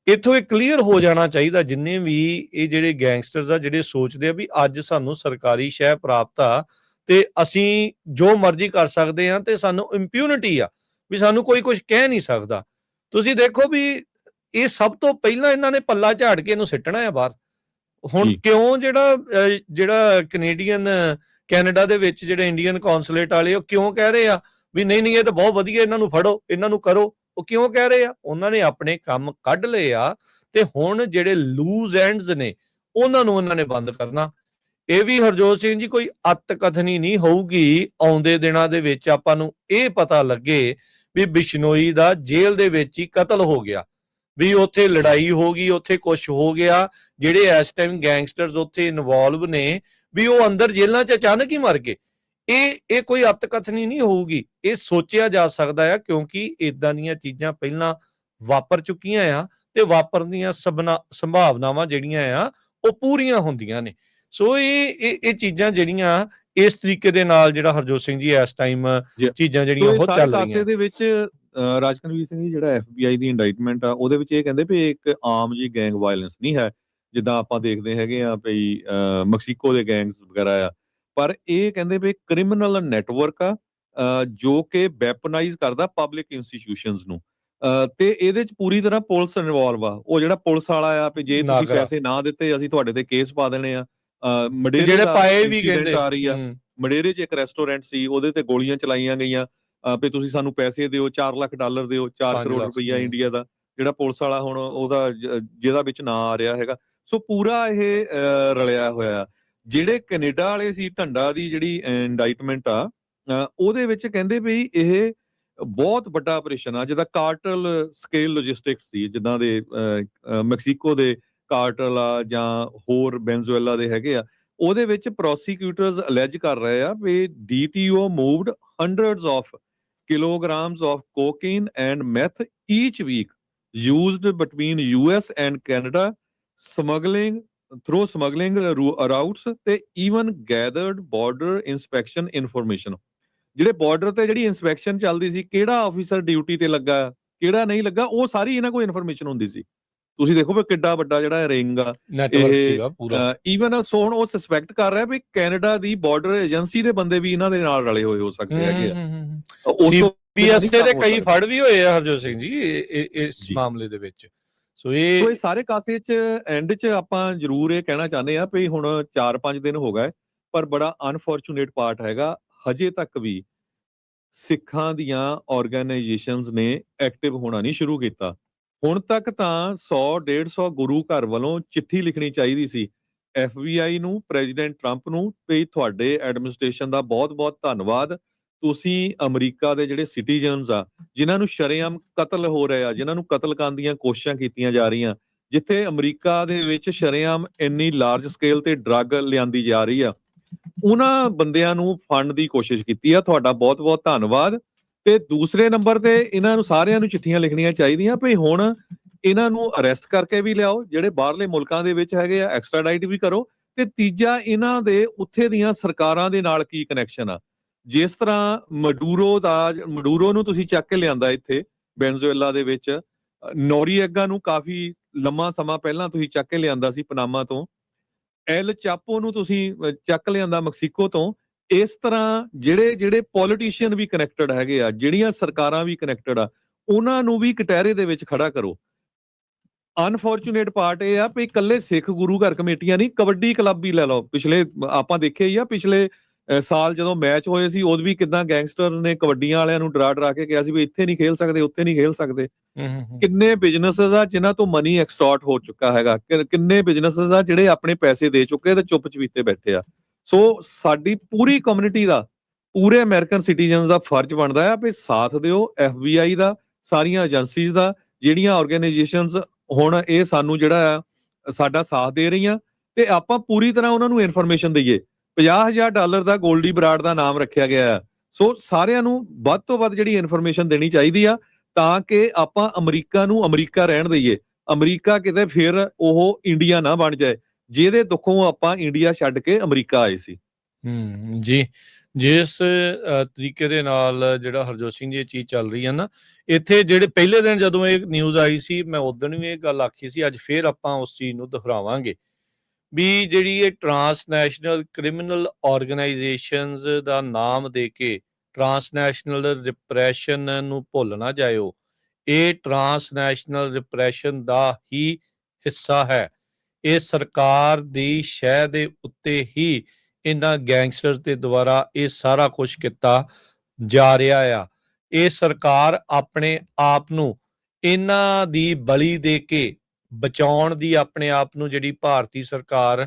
ਇੱਥੋਂ ਇਹ ਕਲੀਅਰ ਹੋ ਜਾਣਾ ਚਾਹੀਦਾ ਜਿੰਨੇ ਵੀ ਇਹ ਜਿਹੜੇ ਗੈਂਗਸਟਰਸ ਆ, ਜਿਹੜੇ ਸੋਚਦੇ ਆ ਵੀ ਅੱਜ ਸਾਨੂੰ ਸਰਕਾਰੀ ਸ਼ਹਿ ਪ੍ਰਾਪਤ ਆ ਤੇ ਅਸੀਂ ਜੋ ਮਰਜ਼ੀ ਕਰ ਸਕਦੇ ਹਾਂ ਤੇ ਸਾਨੂੰ ਇੰਪਿਊਨਿਟੀ ਆ, ਵੀ ਸਾਨੂੰ ਕੋਈ ਕੁਝ ਕਹਿ ਨਹੀਂ ਸਕਦਾ। ਤੁਸੀਂ ਦੇਖੋ ਵੀ ਇਹ ਸਭ ਤੋਂ ਪਹਿਲਾਂ ਇਹਨਾਂ ਨੇ ਪੱਲਾ ਝਾੜ ਕੇ ਇਹਨੂੰ ਸਿੱਟਣਾ ਆ ਬਾਹਰ। ਹੁਣ ਕਿਉਂ ਜਿਹੜਾ ਕੈਨੇਡਾ ਦੇ ਵਿੱਚ ਜਿਹੜੇ ਇੰਡੀਅਨ ਕੌਂਸੂਲੇਟ ਵਾਲੇ, ਉਹ ਕਿਉਂ ਕਹਿ ਰਹੇ ਆ ਵੀ ਨਹੀਂ ਇਹ ਤਾਂ ਬਹੁਤ ਵਧੀਆ, ਇਹਨਾਂ ਨੂੰ ਫੜੋ, ਇਹਨਾਂ ਨੂੰ ਕਰੋ? ਉਹ ਕਿਉਂ ਕਹਿ ਰਹੇ ਆ? ਉਹਨਾਂ ਨੇ ਆਪਣੇ ਕੰਮ ਕੱਢ ਲਏ ਆ ਤੇ ਹੁਣ ਜਿਹੜੇ ਲੂਜ਼ ਐਂਡਸ ਨੇ ਉਹਨਾਂ ਨੂੰ ਉਹਨਾਂ ਨੇ ਬੰਦ ਕਰਨਾ। ਇਹ ਵੀ ਹਰਜੋਤ ਸਿੰਘ ਜੀ ਕੋਈ ਅੱਤ ਕਥਨੀ ਨਹੀਂ ਹੋਊਗੀ ਆਉਂਦੇ ਦਿਨਾਂ ਦੇ ਵਿੱਚ ਆਪਾਂ ਨੂੰ ਇਹ ਪਤਾ ਲੱਗੇ ਵੀ ਬਿਸ਼ਨੋਈ ਦਾ ਜੇਲ੍ਹ ਦੇ ਵਿੱਚ ਹੀ ਕਤਲ ਹੋ ਗਿਆ, ਵੀ ਉੱਥੇ ਲੜਾਈ ਹੋ ਗਈ, ਉੱਥੇ ਕੁਝ ਹੋ ਗਿਆ, ਜਿਹੜੇ ਇਸ ਟਾਈਮ ਗੈਂਗਸਟਰਸ ਉੱਥੇ ਇਨਵੋਲਵ ਨੇ ਵੀ ਉਹ ਅੰਦਰ ਜੇਲ੍ਹਾਂ 'ਚ ਅਚਾਨਕ ਹੀ ਮਰ ਗਏ। ਇਹ ਕੋਈ ਅੱਤ ਕਥਨੀ ਨਹੀਂ ਹੋਊਗੀ, ਇਹ ਸੋਚਿਆ ਜਾ ਸਕਦਾ ਆ, ਕਿਉਂਕਿ ਇਦਾਂ ਦੀਆਂ ਚੀਜ਼ਾਂ ਪਹਿਲਾਂ ਵਾਪਰ ਚੁੱਕੀਆਂ ਆ ਤੇ ਵਾਪਰਨ ਦੀਆਂ ਸੰਭਾਵਨਾਵਾਂ ਜਿਹੜੀਆਂ ਆ ਉਹ ਪੂਰੀਆਂ ਹੁੰਦੀਆਂ ਨੇ। ਸੋ ਇਹ ਚੀਜ਼ਾਂ ਜਿਹੜੀਆਂ ਇਸ ਤਰੀਕੇ ਦੇ ਨਾਲ ਜਿਹੜਾ ਹਰਜੋਤ ਸਿੰਘ ਜੀ ਇਸ ਟਾਈਮ ਚੀਜ਼ਾਂ ਜਿਹੜੀਆਂ ਉਹ ਚੱਲ ਰਹੀਆਂ ਦੇ ਵਿੱਚ ਰਾਜਕਨਵੀਰ ਸਿੰਘ ਜੀ ਜਿਹੜਾ FBI ਦੀ ਇੰਡਾਈਟਮੈਂਟ ਆ ਉਹਦੇ ਵਿੱਚ ਇਹ ਕਹਿੰਦੇ ਵੀ ਇੱਕ ਆਮ ਜੀ ਗੈਂਗ ਵਾਇਲੈਂਸ ਨਹੀਂ ਹੈ ਜਿੱਦਾਂ ਆਪਾਂ ਦੇਖਦੇ ਹੈਗੇ ਆ ਵੀ ਮੈਕਸੀਕੋ ਦੇ ਗੈਂਗਸ ਵਗੈਰਾ ਆ, ਪਰ ਇਹ ਕਹਿੰਦੇ ਵੀ ਕ੍ਰਿਮੀਨਲ ਨੈਟਵਰਕ ਆ ਜੋ ਕਿ ਵੈਪਨਾਈਜ਼ ਕਰਦਾ ਪਬਲਿਕ ਇੰਸਟੀਟਿਊਸ਼ਨਸ ਨੂੰ, ਤੇ ਇਹਦੇ ਚ ਪੂਰੀ ਤਰ੍ਹਾਂ ਪੁਲਿਸ ਇਨਵੋਲਵ ਆ। ਉਹ ਜਿਹੜਾ ਪੁਲਿਸ ਵਾਲਾ ਆ ਵੀ ਜੇ ਤੁਸੀਂ ਪੈਸੇ ਨਾ ਦਿੱਤੇ ਅਸੀਂ ਤੁਹਾਡੇ ਤੇ ਕੇਸ ਪਾ ਦੇਣੇ ਆ। ਜਿਹੜੇ ਪਾਏ ਵੀ ਕਹਿੰਦੇ ਆ ਰਹੀ ਆ, ਮਡੇਰੇ 'ਚ ਇੱਕ ਰੈਸਟੋਰੈਂਟ ਸੀ, ਉਹਦੇ ਤੇ ਗੋਲੀਆਂ ਚਲਾਈਆਂ ਗਈਆਂ ਵੀ ਤੁਸੀਂ ਸਾਨੂੰ ਪੈਸੇ ਦਿਓ, $4 ਲੱਖ ਦਿਓ, 4 ਕਰੋੜ ਰੁਪਈਆ ਇੰਡੀਆ ਦਾ, ਜਿਹੜਾ ਪੁਲਿਸ ਵਾਲਾ ਹੁਣ ਉਹਦਾ ਜਿਹਦਾ ਵਿੱਚ ਨਾਂ ਆ ਰਿਹਾ ਹੈਗਾ। ਸੋ ਪੂਰਾ ਇਹ ਰਲਿਆ ਹੋਇਆ। ਜਿਹੜੇ ਕੈਨੇਡਾ ਵਾਲੇ ਸੀ ਢੰਡਾ ਦੀ ਜਿਹੜੀ ਇੰਡਾਈਟਮੈਂਟ ਆ ਉਹਦੇ ਵਿੱਚ ਕਹਿੰਦੇ ਵੀ ਇਹ ਬਹੁਤ ਵੱਡਾ ਆਪਰੇਸ਼ਨ ਆ, ਜਿੱਦਾਂ ਕਾਰਟਲ ਸਕੇਲ ਲੌਜਿਸਟਿਕਸ ਸੀ, ਜਿੱਦਾਂ ਦੇ ਮੈਕਸੀਕੋ ਦੇ ਕਾਰਟਲ ਆ ਜਾਂ ਹੋਰ ਵੈਨਜ਼ੂਏਲਾ ਦੇ ਹੈਗੇ ਆ। ਉਹਦੇ ਵਿੱਚ ਪ੍ਰੋਸੀਕਿਊਟਰਸ ਅਲੈਜ ਕਰ ਰਹੇ ਆ ਵੀ DTO moved hundreds of kilograms of cocaine and meth each week used between US and Canada, through smuggling routes ਤੇ even gathered border inspection information। ਜਿਹੜੇ ਬਾਰਡਰ ਤੇ ਜਿਹੜੀ ਇਨਸਪੈਕਸ਼ਨ ਚੱਲਦੀ ਸੀ, ਕਿਹੜਾ ਆਫੀਸਰ ਡਿਊਟੀ ਤੇ ਲੱਗਾ ਕਿਹੜਾ ਨਹੀਂ ਲੱਗਾ, ਉਹ ਸਾਰੀ ਇਹਨਾਂ ਕੋਲ ਇਨਫੋਰਮੇਸ਼ਨ ਹੁੰਦੀ ਸੀ। ਤੁਸੀਂ ਦੇਖੋ ਵੀ ਕਿੱਡਾ ਵੱਡਾ ਜਿਹੜਾ ਰਿੰਗ ਆ ਨੈਟਵਰਕ ਸੀਗਾ ਪੂਰਾ। ਈਵਨ ਸੋ ਹੁਣ ਉਹ ਸਸਪੈਕਟ ਕਰ ਰਿਹਾ ਵੀ ਕੈਨੇਡਾ ਦੀ ਬਾਰਡਰ ਏਜੰਸੀ ਦੇ ਬੰਦੇ ਵੀ ਇਹਨਾਂ ਦੇ ਨਾਲ ਰਲੇ ਹੋਏ ਹੋ ਸਕਦੇ ਹੈਗੇ ਆ। CPSA ਦੇ ਕਈ ਫੜ ਵੀ ਹੋਏ ਆ ਹਰਜੋਤ ਸਿੰਘ ਜੀ ਇਸ ਮਾਮਲੇ ਦੇ ਵਿੱਚ। ਸੋ ਇਹ ਸਾਰੇ ਕਾਸੇ 'ਚ ਐਂਡ 'ਚ ਆਪਾਂ ਜ਼ਰੂਰ ਇਹ ਕਹਿਣਾ ਚਾਹੁੰਦੇ ਆ ਵੀ ਹੁਣ 4-5 ਦਿਨ ਹੋ ਗਏ, ਪਰ ਬੜਾ ਅਨਫੋਰਚੂਨੇਟ ਪਾਰਟ ਹੈਗਾ ਹਜੇ ਤੱਕ ਵੀ ਸਿੱਖਾਂ ਦੀਆਂ ਆਰਗੇਨਾਈਜੇਸ਼ਨਸ ਨੇ ਐਕਟਿਵ ਹੋਣਾ ਨਹੀਂ ਸ਼ੁਰੂ ਕੀਤਾ। ਹੁਣ ਤੱਕ ਤਾਂ 100-150 ਗੁਰੂ ਘਰ ਵੱਲੋਂ ਚਿੱਠੀ ਲਿਖਣੀ ਚਾਹੀਦੀ ਸੀ FBI ਨੂੰ, ਪ੍ਰੈਜ਼ੀਡੈਂਟ ਟਰੰਪ ਨੂੰ, ਵੀ ਤੁਹਾਡੇ ਐਡਮਿਨਿਸਟ੍ਰੇਸ਼ਨ ਦਾ ਬਹੁਤ-ਬਹੁਤ ਧੰਨਵਾਦ। ਤੁਸੀਂ ਅਮਰੀਕਾ ਦੇ ਜਿਹੜੇ ਸਿਟੀਜ਼ਨਸ ਆ ਜਿਨ੍ਹਾਂ ਨੂੰ ਸ਼ਰੇਆਮ ਕਤਲ ਹੋ ਰਹੇ ਆ, ਜਿਨ੍ਹਾਂ ਨੂੰ ਕਤਲ ਕਰਨ ਦੀਆਂ ਕੋਸ਼ਿਸ਼ਾਂ ਕੀਤੀਆਂ ਜਾ ਰਹੀਆਂ, ਜਿੱਥੇ ਅਮਰੀਕਾ ਦੇ ਵਿੱਚ ਸ਼ਰੇਆਮ ਇੰਨੀ ਲਾਰਜ ਸਕੇਲ ਤੇ ਡਰੱਗ ਲਿਆਂਦੀ ਜਾ ਰਹੀ ਆ, ਉਹਨਾਂ ਬੰਦਿਆਂ ਨੂੰ ਫੰਡ ਦੀ ਕੋਸ਼ਿਸ਼ ਕੀਤੀ ਆ। ਤੁਹਾਡਾ ਬਹੁਤ-ਬਹੁਤ ਧੰਨਵਾਦ। ਤੇ ਦੂਸਰੇ ਨੰਬਰ ਤੇ ਇਹਨਾਂ ਨੂੰ ਸਾਰਿਆਂ ਨੂੰ ਚਿੱਠੀਆਂ ਲਿਖਣੀਆਂ ਚਾਹੀਦੀਆਂ ਵੀ ਹੁਣ ਇਹਨਾਂ ਨੂੰ ਅਰੈਸਟ ਕਰਕੇ ਵੀ ਲਿਆਓ, ਜਿਹੜੇ ਬਾਹਰਲੇ ਮੁਲਕਾਂ ਦੇ ਵਿੱਚ ਹੈਗੇ ਆ ਐਕਸਟ੍ਰਾਡਾਈਟ ਵੀ ਕਰੋ। ਤੇ ਤੀਜਾ, ਇਹਨਾਂ ਦੇ ਉੱਥੇ ਦੀਆਂ ਸਰਕਾਰਾਂ ਦੇ ਨਾਲ ਕੀ ਕਨੈਕਸ਼ਨ ਆ। ਜਿਸ ਤਰ੍ਹਾਂ ਮਡੂਰੋ ਨੂੰ ਤੁਸੀਂ ਚੱਕ ਕੇ ਲਿਆਂਦਾ ਇੱਥੇ ਵੈਨਜ਼ੂਏਲਾ ਦੇ ਵਿੱਚ, ਨੋਰੀਏਗਾ ਨੂੰ ਕਾਫੀ ਲੰਮਾ ਸਮਾਂ ਪਹਿਲਾਂ ਤੁਸੀਂ ਚੱਕ ਕੇ ਲਿਆਂਦਾ ਸੀ ਪਨਾਮਾ ਤੋਂ, ਐਲ ਚਾਪੋ ਨੂੰ ਤੁਸੀਂ ਚੱਕ ਲਿਆਂਦਾ ਮੈਕਸੀਕੋ ਤੋਂ। ਇਸ ਤਰ੍ਹਾਂ ਜਿਹੜੇ ਪੋਲੀਟੀਸ਼ੀਅਨ ਵੀ ਕਨੈਕਟਡ ਹੈਗੇ ਆ, ਜਿਹੜੀਆਂ ਸਰਕਾਰਾਂ ਵੀ ਕਨੈਕਟਡ ਆ, ਉਹਨਾਂ ਨੂੰ ਵੀ ਕਟਹਿਰੇ ਦੇ ਵਿੱਚ ਖੜਾ ਕਰੋ। ਅਨਫੋਰਚੂਨੇਟ ਪਾਰਟ ਇਹ ਆ ਵੀ ਇਕੱਲੇ ਸਿੱਖ ਗੁਰੂ ਘਰ ਕਮੇਟੀਆਂ ਨਹੀਂ, ਕਬੱਡੀ ਕਲੱਬ ਵੀ ਲੈ ਲਓ। ਪਿਛਲੇ ਆਪਾਂ ਦੇਖਿਆ ਹੀ ਆ, ਪਿਛਲੇ ਸਾਲ ਜਦੋਂ ਮੈਚ ਹੋਏ ਸੀ ਉਦੋਂ ਵੀ ਕਿਦਾਂ ਗੈਂਗਸਟਰ ਨੇ ਕਬੱਡੀਆਂ ਵਾਲਿਆਂ ਨੂੰ ਡਰਾ ਕੇ ਕਿਹਾ ਸੀ ਵੀ ਇੱਥੇ ਨਹੀਂ ਖੇਲ ਸਕਦੇ, ਉੱਥੇ ਨਹੀਂ ਖੇਲ ਸਕਦੇ। ਕਿੰਨੇ ਬਿਜ਼ਨੈਸਸ ਆ ਜਿਨ੍ਹਾਂ ਤੋਂ ਮਨੀ ਐਕਸਟੋਰਟ ਹੋ ਚੁੱਕਾ ਹੈਗਾ, ਕਿੰਨੇ ਬਿਜ਼ਨੈਸਸ ਆ ਜਿਹੜੇ ਆਪਣੇ ਪੈਸੇ ਦੇ ਚੁੱਕੇ ਤੇ ਚੁੱਪ ਚਵੀਤੇ ਬੈਠੇ ਆ। ਸੋ ਸਾਡੀ ਪੂਰੀ ਕਮਿਊਨਿਟੀ ਦਾ, ਪੂਰੇ ਅਮਰੀਕਨ ਸਿਟੀਜ਼ਨਸ ਦਾ ਫਰਜ਼ ਬਣਦਾ ਆ ਵੀ ਸਾਥ ਦਿਓ FBI ਦਾ, ਸਾਰੀਆਂ ਏਜੰਸੀਜ਼ ਦਾ, ਜਿਹੜੀਆਂ ਆਰਗੇਨਾਈਜੇਸ਼ਨਸ ਹੁਣ ਇਹ ਸਾਨੂੰ ਜਿਹੜਾ ਆ ਸਾਡਾ ਸਾਥ ਦੇ ਰਹੀਆਂ, ਤੇ ਆਪਾਂ ਪੂਰੀ ਤਰ੍ਹਾਂ ਉਹਨਾਂ ਨੂੰ ਇਨਫੋਰਮੇਸ਼ਨ ਦਈਏ। $50,000 ਦਾ ਗੋਲਡੀ ਬਰਾੜ ਦਾ ਨਾਮ ਰੱਖਿਆ ਗਿਆ ਹੈ। ਸੋ ਸਾਰਿਆਂ ਨੂੰ ਵੱਧ ਤੋਂ ਵੱਧ ਜਿਹੜੀ ਇਨਫੋਰਮੇਸ਼ਨ ਦੇਣੀ ਚਾਹੀਦੀ ਆ ਤਾਂ ਕਿ ਆਪਾਂ ਅਮਰੀਕਾ ਨੂੰ ਅਮਰੀਕਾ ਰਹਿਣ ਦਈਏ। ਅਮਰੀਕਾ ਕਿਤੇ ਫਿਰ ਉਹ ਇੰਡੀਆ ਨਾ ਬਣ ਜਾਏ, ਜਿਹਦੇ ਦੁੱਖੋਂ ਆਪਾਂ ਇੰਡੀਆ ਛੱਡ ਕੇ ਅਮਰੀਕਾ ਆਏ ਸੀ। ਜੀ ਜਿਸ ਤਰੀਕੇ ਦੇ ਨਾਲ ਜਿਹੜਾ ਹਰਜੋਤ ਸਿੰਘ ਜੀ ਇਹ ਚੀਜ਼ ਚੱਲ ਰਹੀ ਹੈ ਨਾ, ਇੱਥੇ ਜਿਹੜੇ ਪਹਿਲੇ ਦਿਨ ਜਦੋਂ ਇਹ ਨਿਊਜ਼ ਆਈ ਸੀ, ਮੈਂ ਉਦੋਂ ਵੀ ਇਹ ਗੱਲ ਆਖੀ ਸੀ, ਅੱਜ ਫੇਰ ਆਪਾਂ ਉਸ ਚੀਜ਼ ਨੂੰ ਦੁਹਰਾਵਾਂਗੇ ਵੀ ਜਿਹੜੀ ਇਹ ਟਰਾਂਸਨੈਸ਼ਨਲ ਕ੍ਰਿਮੀਨਲ ਆਰਗੇਨਾਈਜੇਸ਼ਨਸ ਦਾ ਨਾਮ ਦੇ ਕੇ ਟਰਾਂਸਨੈਸ਼ਨਲ ਰਿਪਰੈਸ਼ਨ ਨੂੰ ਭੁੱਲ ਨਾ ਜਾਇਓ। ਇਹ ਟਰਾਂਸਨੈਸ਼ਨਲ ਰਿਪਰੈਸ਼ਨ ਦਾ ਹੀ ਹਿੱਸਾ ਹੈ। ਇਹ ਸਰਕਾਰ ਦੀ ਸ਼ਹਿ ਦੇ ਉੱਤੇ ਹੀ ਇਹਨਾਂ ਗੈਂਗਸਟਰਸ ਦੇ ਦੁਆਰਾ ਇਹ ਸਾਰਾ ਕੁਝ ਕੀਤਾ ਜਾ ਰਿਹਾ ਆ। ਇਹ ਸਰਕਾਰ ਆਪਣੇ ਆਪ ਨੂੰ ਇਹਨਾਂ ਦੀ ਬਲੀ ਦੇ ਕੇ ਬਚਾਉਣ ਦੀ ਆਪਣੇ ਆਪ ਨੂੰ ਜਿਹੜੀ ਭਾਰਤੀ ਸਰਕਾਰ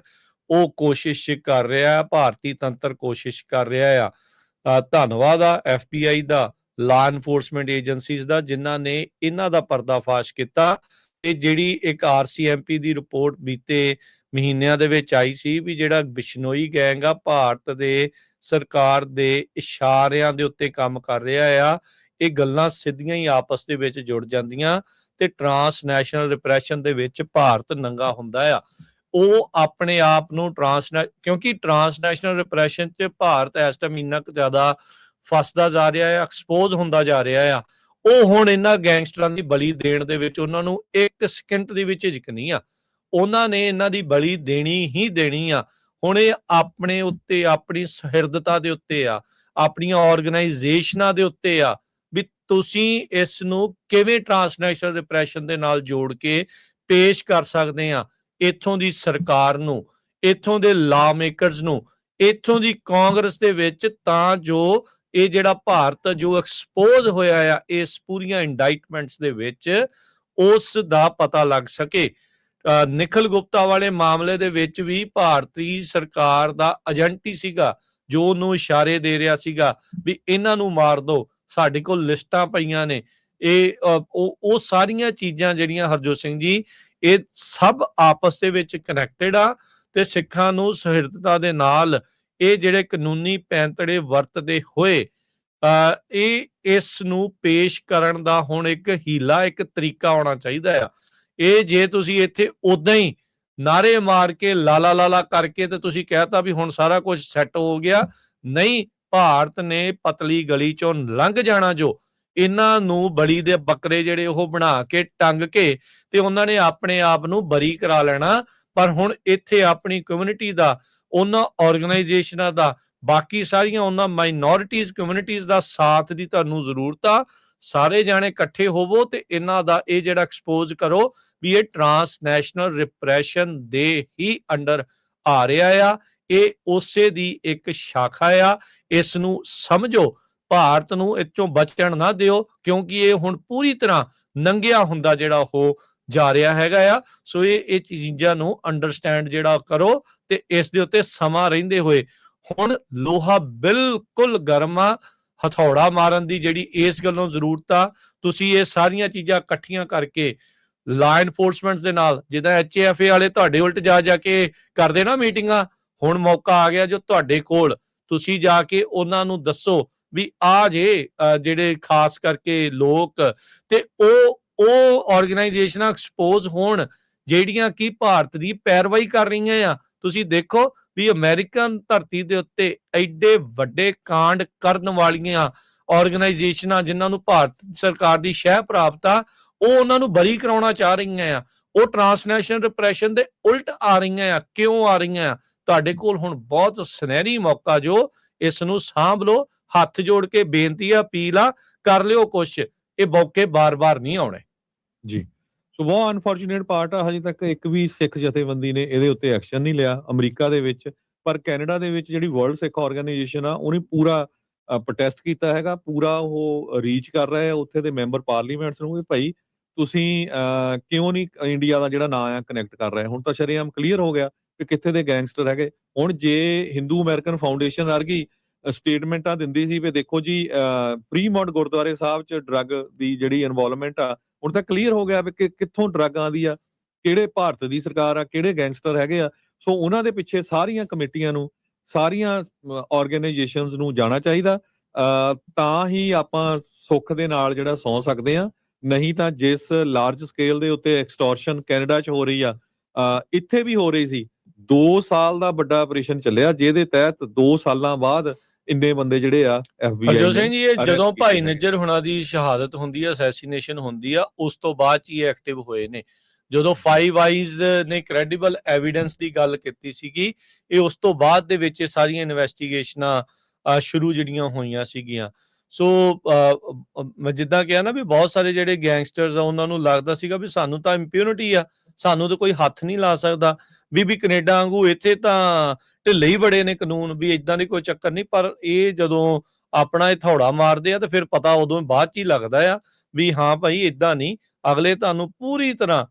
ਉਹ ਕੋਸ਼ਿਸ਼ ਕਰ ਰਿਹਾ ਹੈ, ਭਾਰਤੀ ਤੰਤਰ ਕੋਸ਼ਿਸ਼ ਕਰ ਰਿਹਾ ਆ। ਧੰਨਵਾਦ ਆ FBI ਦਾ, ਲਾ ਐਨਫੋਰਸਮੈਂਟ ਏਜੰਸੀਜ਼ ਦਾ, ਜਿਨ੍ਹਾਂ ਨੇ ਇਹਨਾਂ ਦਾ ਪਰਦਾਫਾਸ਼ ਕੀਤਾ। ਤੇ ਜਿਹੜੀ ਇੱਕ RCMP ਦੀ ਰਿਪੋਰਟ ਬੀਤੇ ਮਹੀਨਿਆਂ ਦੇ ਵਿੱਚ ਆਈ ਸੀ ਵੀ ਜਿਹੜਾ ਬਿਸ਼ਨੋਈ ਗੈਂਗ ਆ ਭਾਰਤ ਦੇ ਸਰਕਾਰ ਦੇ ਇਸ਼ਾਰਿਆਂ ਦੇ ਉੱਤੇ ਕੰਮ ਕਰ ਰਿਹਾ ਆ। ਇਹ ਗੱਲਾਂ ਸਿੱਧੀਆਂ ਹੀ ਆਪਸ ਦੇ ਵਿੱਚ ਜੁੜ ਜਾਂਦੀਆਂ ਤੇ ਟਰਾਂਸਨੈਸ਼ਨਲ ਰਿਪਰੈਸ਼ਨ ਦੇ ਵਿੱਚ ਭਾਰਤ ਨੰਗਾ ਹੁੰਦਾ ਆ। ਉਹ ਆਪਣੇ ਆਪ ਨੂੰ ਕਿਉਂਕਿ ਟਰਾਂਸਨੈਸ਼ਨਲ ਰਿਪਰੈਸ਼ਨ 'ਚ ਭਾਰਤ ਇਸ ਟਾਈਮ ਇੰਨਾ ਕੁ ਜ਼ਿਆਦਾ ਫਸਦਾ ਜਾ ਰਿਹਾ ਆ, ਐਕਸਪੋਜ਼ ਹੁੰਦਾ ਜਾ ਰਿਹਾ ਆ। ਉਹ ਹੁਣ ਇਹਨਾਂ ਗੈਂਗਸਟਰਾਂ ਦੀ ਬਲੀ ਦੇਣ ਦੇ ਵਿੱਚ ਉਹਨਾਂ ਨੂੰ 1 ਸਕਿੰਟ ਦੇ ਵਿੱਚ ਝਿਜਕ ਨਹੀਂ ਆ। ਉਹਨਾਂ ਨੇ ਇਹਨਾਂ ਦੀ ਬਲੀ ਦੇਣੀ ਹੀ ਦੇਣੀ ਆ। ਹੁਣ ਇਹ ਆਪਣੇ ਉੱਤੇ, ਆਪਣੀ ਸੁਹਿਰਦਤਾ ਦੇ ਉੱਤੇ ਆ, ਆਪਣੀਆਂ ਆਰਗੇਨਾਈਜੇਸ਼ਨਾਂ ਦੇ ਉੱਤੇ ਆ ਵੀ ਤੁਸੀਂ ਇਸ ਨੂੰ ਕਿਵੇਂ ਟਰਾਂਸਨੈਸ਼ਨਲ ਰਿਪਰੈਸ਼ਨ ਦੇ ਨਾਲ ਜੋੜ ਕੇ ਪੇਸ਼ ਕਰ ਸਕਦੇ ਆ ਇੱਥੋਂ ਦੀ ਸਰਕਾਰ ਨੂੰ, ਇੱਥੋਂ ਦੇ ਲਾ ਮੇਕਰਸ ਨੂੰ, ਇੱਥੋਂ ਦੀ ਕਾਂਗਰਸ ਦੇ ਵਿੱਚ, ਤਾਂ ਜੋ ਇਹ ਜਿਹੜਾ ਭਾਰਤ ਜੋ ਐਕਸਪੋਜ਼ ਹੋਇਆ ਆ ਇਸ ਪੂਰੀਆਂ ਇੰਡਾਈਟਮੈਂਟਸ ਦੇ ਵਿੱਚ, ਉਸ ਦਾ ਪਤਾ ਲੱਗ ਸਕੇ। ਨਿਖਿਲ ਗੁਪਤਾ ਵਾਲੇ ਮਾਮਲੇ ਦੇ ਵਿੱਚ ਵੀ ਭਾਰਤੀ ਸਰਕਾਰ ਦਾ ਏਜੰਟ ਹੀ ਸੀਗਾ ਜੋ ਉਹਨੂੰ ਇਸ਼ਾਰੇ ਦੇ ਰਿਹਾ ਸੀਗਾ ਵੀ ਇਹਨਾਂ ਨੂੰ ਮਾਰ ਦਿਓ, ਸਾਡੇ ਕੋਲ ਲਿਸਟਾਂ ਪਈਆਂ ਨੇ। ਇਹ ਉਹ ਸਾਰੀਆਂ ਚੀਜ਼ਾਂ ਜਿਹੜੀਆਂ ਹਰਜੋਤ ਸਿੰਘ ਜੀ, ਇਹ ਸਭ ਆਪਸ ਦੇ ਵਿੱਚ ਕਨੈਕਟਡ ਆ ਤੇ ਸਿੱਖਾਂ ਨੂੰ ਸੁਹਿਰਦਤਾ ਦੇ ਨਾਲ ਇਹ ਜਿਹੜੇ ਕਾਨੂੰਨੀ ਪੈਂਤੜੇ ਵਰਤਦੇ ਹੋਏ ਇਹ ਇਸ ਨੂੰ ਪੇਸ਼ ਕਰਨ ਦਾ ਹੁਣ ਇੱਕ ਹੀਲਾ, ਇੱਕ ਤਰੀਕਾ ਆਉਣਾ ਚਾਹੀਦਾ ਆ। ਇਹ ਜੇ ਤੁਸੀਂ ਇੱਥੇ ਉਦਾਂ ਹੀ ਨਾਰੇ ਮਾਰ ਕੇ ਲਾਲਾ ਲਾਲਾ ਕਰਕੇ ਤੇ ਤੁਸੀਂ ਕਹਿਤਾ ਵੀ ਹੁਣ ਸਾਰਾ ਕੁਝ ਸੈੱਟ ਹੋ ਗਿਆ, ਨਹੀਂ, ਭਾਰਤ ਨੇ ਪਤਲੀ ਗਲੀ ਚੋਂ ਲੰਘ ਜਾਣਾ। ਜੋ ਇਹਨਾਂ ਨੂੰ ਬਲੀ ਦੇ ਬੱਕਰੇ ਜਿਹੜੇ ਉਹ ਬਣਾ ਕੇ ਟੰਗ ਕੇ ਤੇ ਉਹਨਾਂ ਨੇ ਆਪਣੇ ਆਪ ਨੂੰ ਬਰੀ ਕਰਾ ਲੈਣਾ। ਪਰ ਹੁਣ ਇੱਥੇ ਆਪਣੀ ਕਮਿਊਨਿਟੀ ਦਾ, ਉਹਨਾਂ ਆਰਗੇਨਾਈਜੇਸ਼ਨਾਂ ਦਾ, ਬਾਕੀ ਸਾਰੀਆਂ ਉਹਨਾਂ ਮਾਈਨੋਰਿਟੀਜ਼ ਕਮਿਊਨਿਟੀਜ਼ ਦਾ ਸਾਥ ਦੀ ਤੁਹਾਨੂੰ ਜ਼ਰੂਰਤ ਆ। ਸਾਰੇ ਜਾਣੇ ਇਕੱਠੇ ਹੋਵੋ ਤੇ ਇਹਨਾਂ ਦਾ ਇਹ ਜਿਹੜਾ ਐਕਸਪੋਜ਼ ਕਰੋ ਵੀ ਇਹ ਟਰਾਂਸਨੈਸ਼ਨਲ ਰਿਪਰੈਸ਼ਨ ਦੇ ਹੀ ਅੰਡਰ ਆ ਰਿਹਾ ਆ। ਇਹ ਉਸੇ ਦੀ ਇੱਕ ਸ਼ਾਖਾ ਆ। ਇਸ ਨੂੰ ਸਮਝੋ, ਭਾਰਤ ਨੂੰ ਇੱਥੋਂ ਬਚਣ ਨਾ ਦਿਓ, ਕਿਉਂਕਿ ਇਹ ਹੁਣ ਪੂਰੀ ਤਰ੍ਹਾਂ ਨੰਗਿਆ ਹੁੰਦਾ ਜਿਹੜਾ ਉਹ ਜਾ ਰਿਹਾ ਹੈਗਾ ਆ। ਸੋ ਇਹ ਚੀਜ਼ਾਂ ਨੂੰ ਅੰਡਰਸਟੈਂਡ ਜਿਹੜਾ ਕਰੋ ਤੇ ਇਸ ਦੇ ਉੱਤੇ ਸਮਾਂ ਰਹਿੰਦੇ ਹੋਏ ਹੁਣ ਲੋਹਾ ਬਿਲਕੁਲ ਗਰਮ ਆ। ਹਥੌੜਾ ਮਾਰਨ ਦੀ ਜਿਹੜੀ ਇਸ ਗੱਲੋਂ ਜ਼ਰੂਰਤ ਆ, ਤੁਸੀਂ ਇਹ ਸਾਰੀਆਂ ਚੀਜ਼ਾਂ ਇਕੱਠੀਆਂ ਕਰਕੇ ਲਾ ਐਨਫੋਰਸਮੈਂਟ ਦੇ ਨਾਲ, ਜਿੱਦਾਂ HAFA ਵਾਲੇ ਤੁਹਾਡੇ ਉਲਟ ਜਾ ਕੇ ਕਰਦੇ ਨਾ ਮੀਟਿੰਗਾਂ, ਹੁਣ ਮੌਕਾ ਆ ਗਿਆ ਜੋ ਤੁਹਾਡੇ ਕੋਲ, ਤੁਸੀਂ ਜਾ ਕੇ ਉਹਨਾਂ ਨੂੰ ਦੱਸੋ ਵੀ ਆ ਜੇ ਜਿਹੜੇ ਖਾਸ ਕਰਕੇ ਲੋਕ ਤੇ ਉਹ ਆਰਗੇਨਾਈਜੇਸ਼ਨਾਂ ਐਕਸਪੋਜ਼ ਹੋਣ ਜਿਹੜੀਆਂ ਕਿ ਭਾਰਤ ਦੀ ਪੈਰਵਾਈ ਕਰ ਰਹੀਆਂ ਆ। ਤੁਸੀਂ ਦੇਖੋ ਵੀ ਅਮਰੀਕਨ ਧਰਤੀ ਦੇ ਉੱਤੇ ਐਡੇ ਵੱਡੇ ਕਾਂਡ ਕਰਨ ਵਾਲੀਆਂ ਆਰਗੇਨਾਈਜੇਸ਼ਨਾਂ ਜਿਨ੍ਹਾਂ ਨੂੰ ਭਾਰਤ ਸਰਕਾਰ ਦੀ ਸ਼ਹਿ ਪ੍ਰਾਪਤ ਆ, ਉਹ ਉਹਨਾਂ ਨੂੰ ਬਰੀ ਕਰਾਉਣਾ ਚਾਹ ਰਹੀਆਂ ਆ। ਉਹ ਟਰਾਂਸਨੈਸ਼ਨਲ ਰਿਪਰੈਸ਼ਨ ਦੇ ਉਲਟ ਆ ਰਹੀਆਂ ਆ। ਕਿਉਂ ਆ ਰਹੀਆਂ ਆ? ਤੁਹਾਡੇ ਕੋਲ ਹੁਣ ਬਹੁਤ ਸੁਨਹਿਰੀ ਮੌਕਾ ਜੋ ਇਸ ਨੂੰ ਸਾਂਭ ਲਓ। ਹੱਥ ਜੋੜ ਕੇ ਬੇਨਤੀ ਆ, ਅਪੀਲ ਆ, ਕਰ ਲਿਓ ਕੁਛ। ਇਹ ਮੌਕੇ ਬਾਰ-ਬਾਰ ਨਹੀਂ ਆਉਣੇ ਜੀ। ਸੋ ਬਹੁਤ ਅਨਫੋਰਚੂਨੇਟ ਪਾਰਟ ਆ, ਹਜੇ ਤੱਕ ਇੱਕ ਵੀ ਸਿੱਖ ਜਥੇਬੰਦੀ ਨੇ ਇਹਦੇ ਉੱਤੇ ਐਕਸ਼ਨ ਨਹੀਂ ਲਿਆ ਅਮਰੀਕਾ ਦੇ ਵਿੱਚ। ਪਰ ਕੈਨੇਡਾ ਦੇ ਵਿੱਚ ਜਿਹੜੀ ਵਰਲਡ ਸਿੱਖ ਆਰਗੇਨਾਈਜੇਸ਼ਨ ਆ, ਉਹਨੇ ਪੂਰਾ ਪ੍ਰੋਟੈਸਟ ਕੀਤਾ ਹੈਗਾ, ਪੂਰਾ ਉਹ ਰੀਚ ਕਰ ਰਿਹਾ ਹੈ ਉੱਥੇ ਦੇ ਮੈਂਬਰ ਪਾਰਲੀਮੈਂਟਸ ਨੂੰ ਵੀ ਭਾਈ ਤੁਸੀਂ ਕਿਉਂ ਨਹੀਂ ਇੰਡੀਆ ਦਾ ਜਿਹੜਾ ਨਾਂ ਆ ਕਨੈਕਟ ਕਰ ਰਹੇ। ਹੁਣ ਤਾਂ ਸ਼ਰੇਆਮ ਕਲੀਅਰ ਹੋ ਗਿਆ ਕਿ ਕਿੱਥੇ ਦੇ ਗੈਂਗਸਟਰ ਹੈਗੇ। ਹੁਣ ਜੇ ਹਿੰਦੂ ਅਮਰੀਕਨ ਫਾਊਂਡੇਸ਼ਨ ਵਰਗੀ ਸਟੇਟਮੈਂਟਾਂ ਦਿੰਦੀ ਸੀ ਵੀ ਦੇਖੋ ਜੀ ਪ੍ਰੀਮੌਂਟ ਗੁਰਦੁਆਰੇ ਸਾਹਿਬ 'ਚ ਡਰੱਗ ਦੀ ਜਿਹੜੀ ਇਨਵੋਲਵਮੈਂਟ ਆ, ਹੁਣ ਤਾਂ ਕਲੀਅਰ ਹੋ ਗਿਆ ਵੀ ਕਿੱਥੋਂ ਡਰੱਗ ਆਉਂਦੀ ਆ, ਕਿਹੜੇ ਭਾਰਤ ਦੀ ਸਰਕਾਰ ਆ, ਕਿਹੜੇ ਗੈਂਗਸਟਰ ਹੈਗੇ ਆ। ਸੋ ਉਹਨਾਂ ਦੇ ਪਿੱਛੇ ਸਾਰੀਆਂ ਕਮੇਟੀਆਂ ਨੂੰ, ਸਾਰੀਆਂ ਆਰਗੇਨਾਈਜੇਸ਼ਨਸ ਨੂੰ ਜਾਣਾ ਚਾਹੀਦਾ, ਤਾਂ ਹੀ ਆਪਾਂ ਸੁੱਖ ਦੇ ਨਾਲ ਜਿਹੜਾ ਸੌਂ ਸਕਦੇ ਆ। ਨਹੀਂ ਤਾਂ ਜਿਸ ਲਾਰਜ ਸਕੇਲ ਦੇ ਉੱਤੇ ਐਕਸਟੋਰਸ਼ਨ ਕੈਨੇਡਾ 'ਚ ਹੋ ਰਹੀ ਆ, ਇੱਥੇ ਵੀ ਹੋ ਰਹੀ ਸੀ। 2 ਸਾਲ ਦਾ ਵੱਡਾ ਆਪਰੇਸ਼ਨ ਚੱਲਿਆ ਜਿਹਦੇ ਤਹਿਤ 2 ਸਾਲਾਂ ਬਾਅਦ ਇੰਨੇ ਬੰਦੇ ਜਿਹੜੇ ਆ FBI ਹਰਜੋਤ ਨੇ ਸਿੰਘ ਜੀ, ਇਹ arrest ਜਦੋਂ ਕੀਤੇ ਭਾਈ ਹੈਗੇ। ਨਿੱਜਰ ਹੁਣਾਂ ਦੀ ਸ਼ਹਾਦਤ ਹੁੰਦੀ ਹੈ, ਅਸੈਸੀਨੇਸ਼ਨ ਹੁੰਦੀ ਆ, ਉਸ ਤੋਂ ਬਾਅਦ 'ਚ ਹੀ ਐਕਟਿਵ ਹੋਏ ਨੇ। ਜਦੋਂ 5 ਆਈਜ਼ ਨੇ ਕ੍ਰੈਡੀਬਲ ਐਵੀਡੈਂਸ ਦੀ ਗੱਲ ਕੀਤੀ ਸੀਗੀ, ਇਹ ਉਸ ਤੋਂ ਬਾਅਦ ਦੇ ਵਿੱਚ ਇਹ ਸਾਰੀਆਂ ਇਨਵੈਸਟੀਗੇਸ਼ਨਾਂ ਸ਼ੁਰੂ ਜਿਹੜੀਆਂ ਹੋਈਆਂ ਸੀਗੀਆਂ। ਸੋ ਮੈਂ ਜਿੱਦਾਂ ਕਿਹਾ ਨਾ ਵੀ ਬਹੁਤ ਸਾਰੇ ਜਿਹੜੇ ਗੈਂਗਸਟਰਸ ਆ, ਉਹਨਾਂ ਨੂੰ ਲੱਗਦਾ ਸੀਗਾ ਵੀ ਸਾਨੂੰ ਤਾਂ ਇੰਪਿਊਨਿਟੀ ਆ, ਸਾਨੂੰ ਤਾਂ ਕੋਈ ਹੱਥ ਨਹੀਂ ਲਾ ਸਕਦਾ, ਵੀ ਕੈਨੇਡਾ ਵਾਂਗੂ ਇੱਥੇ ਤਾਂ ਢਿੱਲੇ ਹੀ ਬੜੇ ਨੇ ਕਾਨੂੰਨ, ਵੀ ਇਦਾਂ ਦੀ ਕੋਈ ਚੱਕਰ ਨਹੀਂ। ਪਰ ਇਹ ਜਦੋਂ ਆਪਣਾ ਇਹ ਹਥੌੜਾ ਮਾਰਦੇ ਆ ਤੇ ਫਿਰ ਪਤਾ ਉਦੋਂ ਬਾਅਦ 'ਚ ਹੀ ਲੱਗਦਾ ਆ ਵੀ ਹਾਂ ਭਾਈ ਇਦਾਂ ਨਹੀਂ, ਅਗਲੇ ਤੁਹਾਨੂੰ ਪੂਰੀ ਤਰ੍ਹਾਂ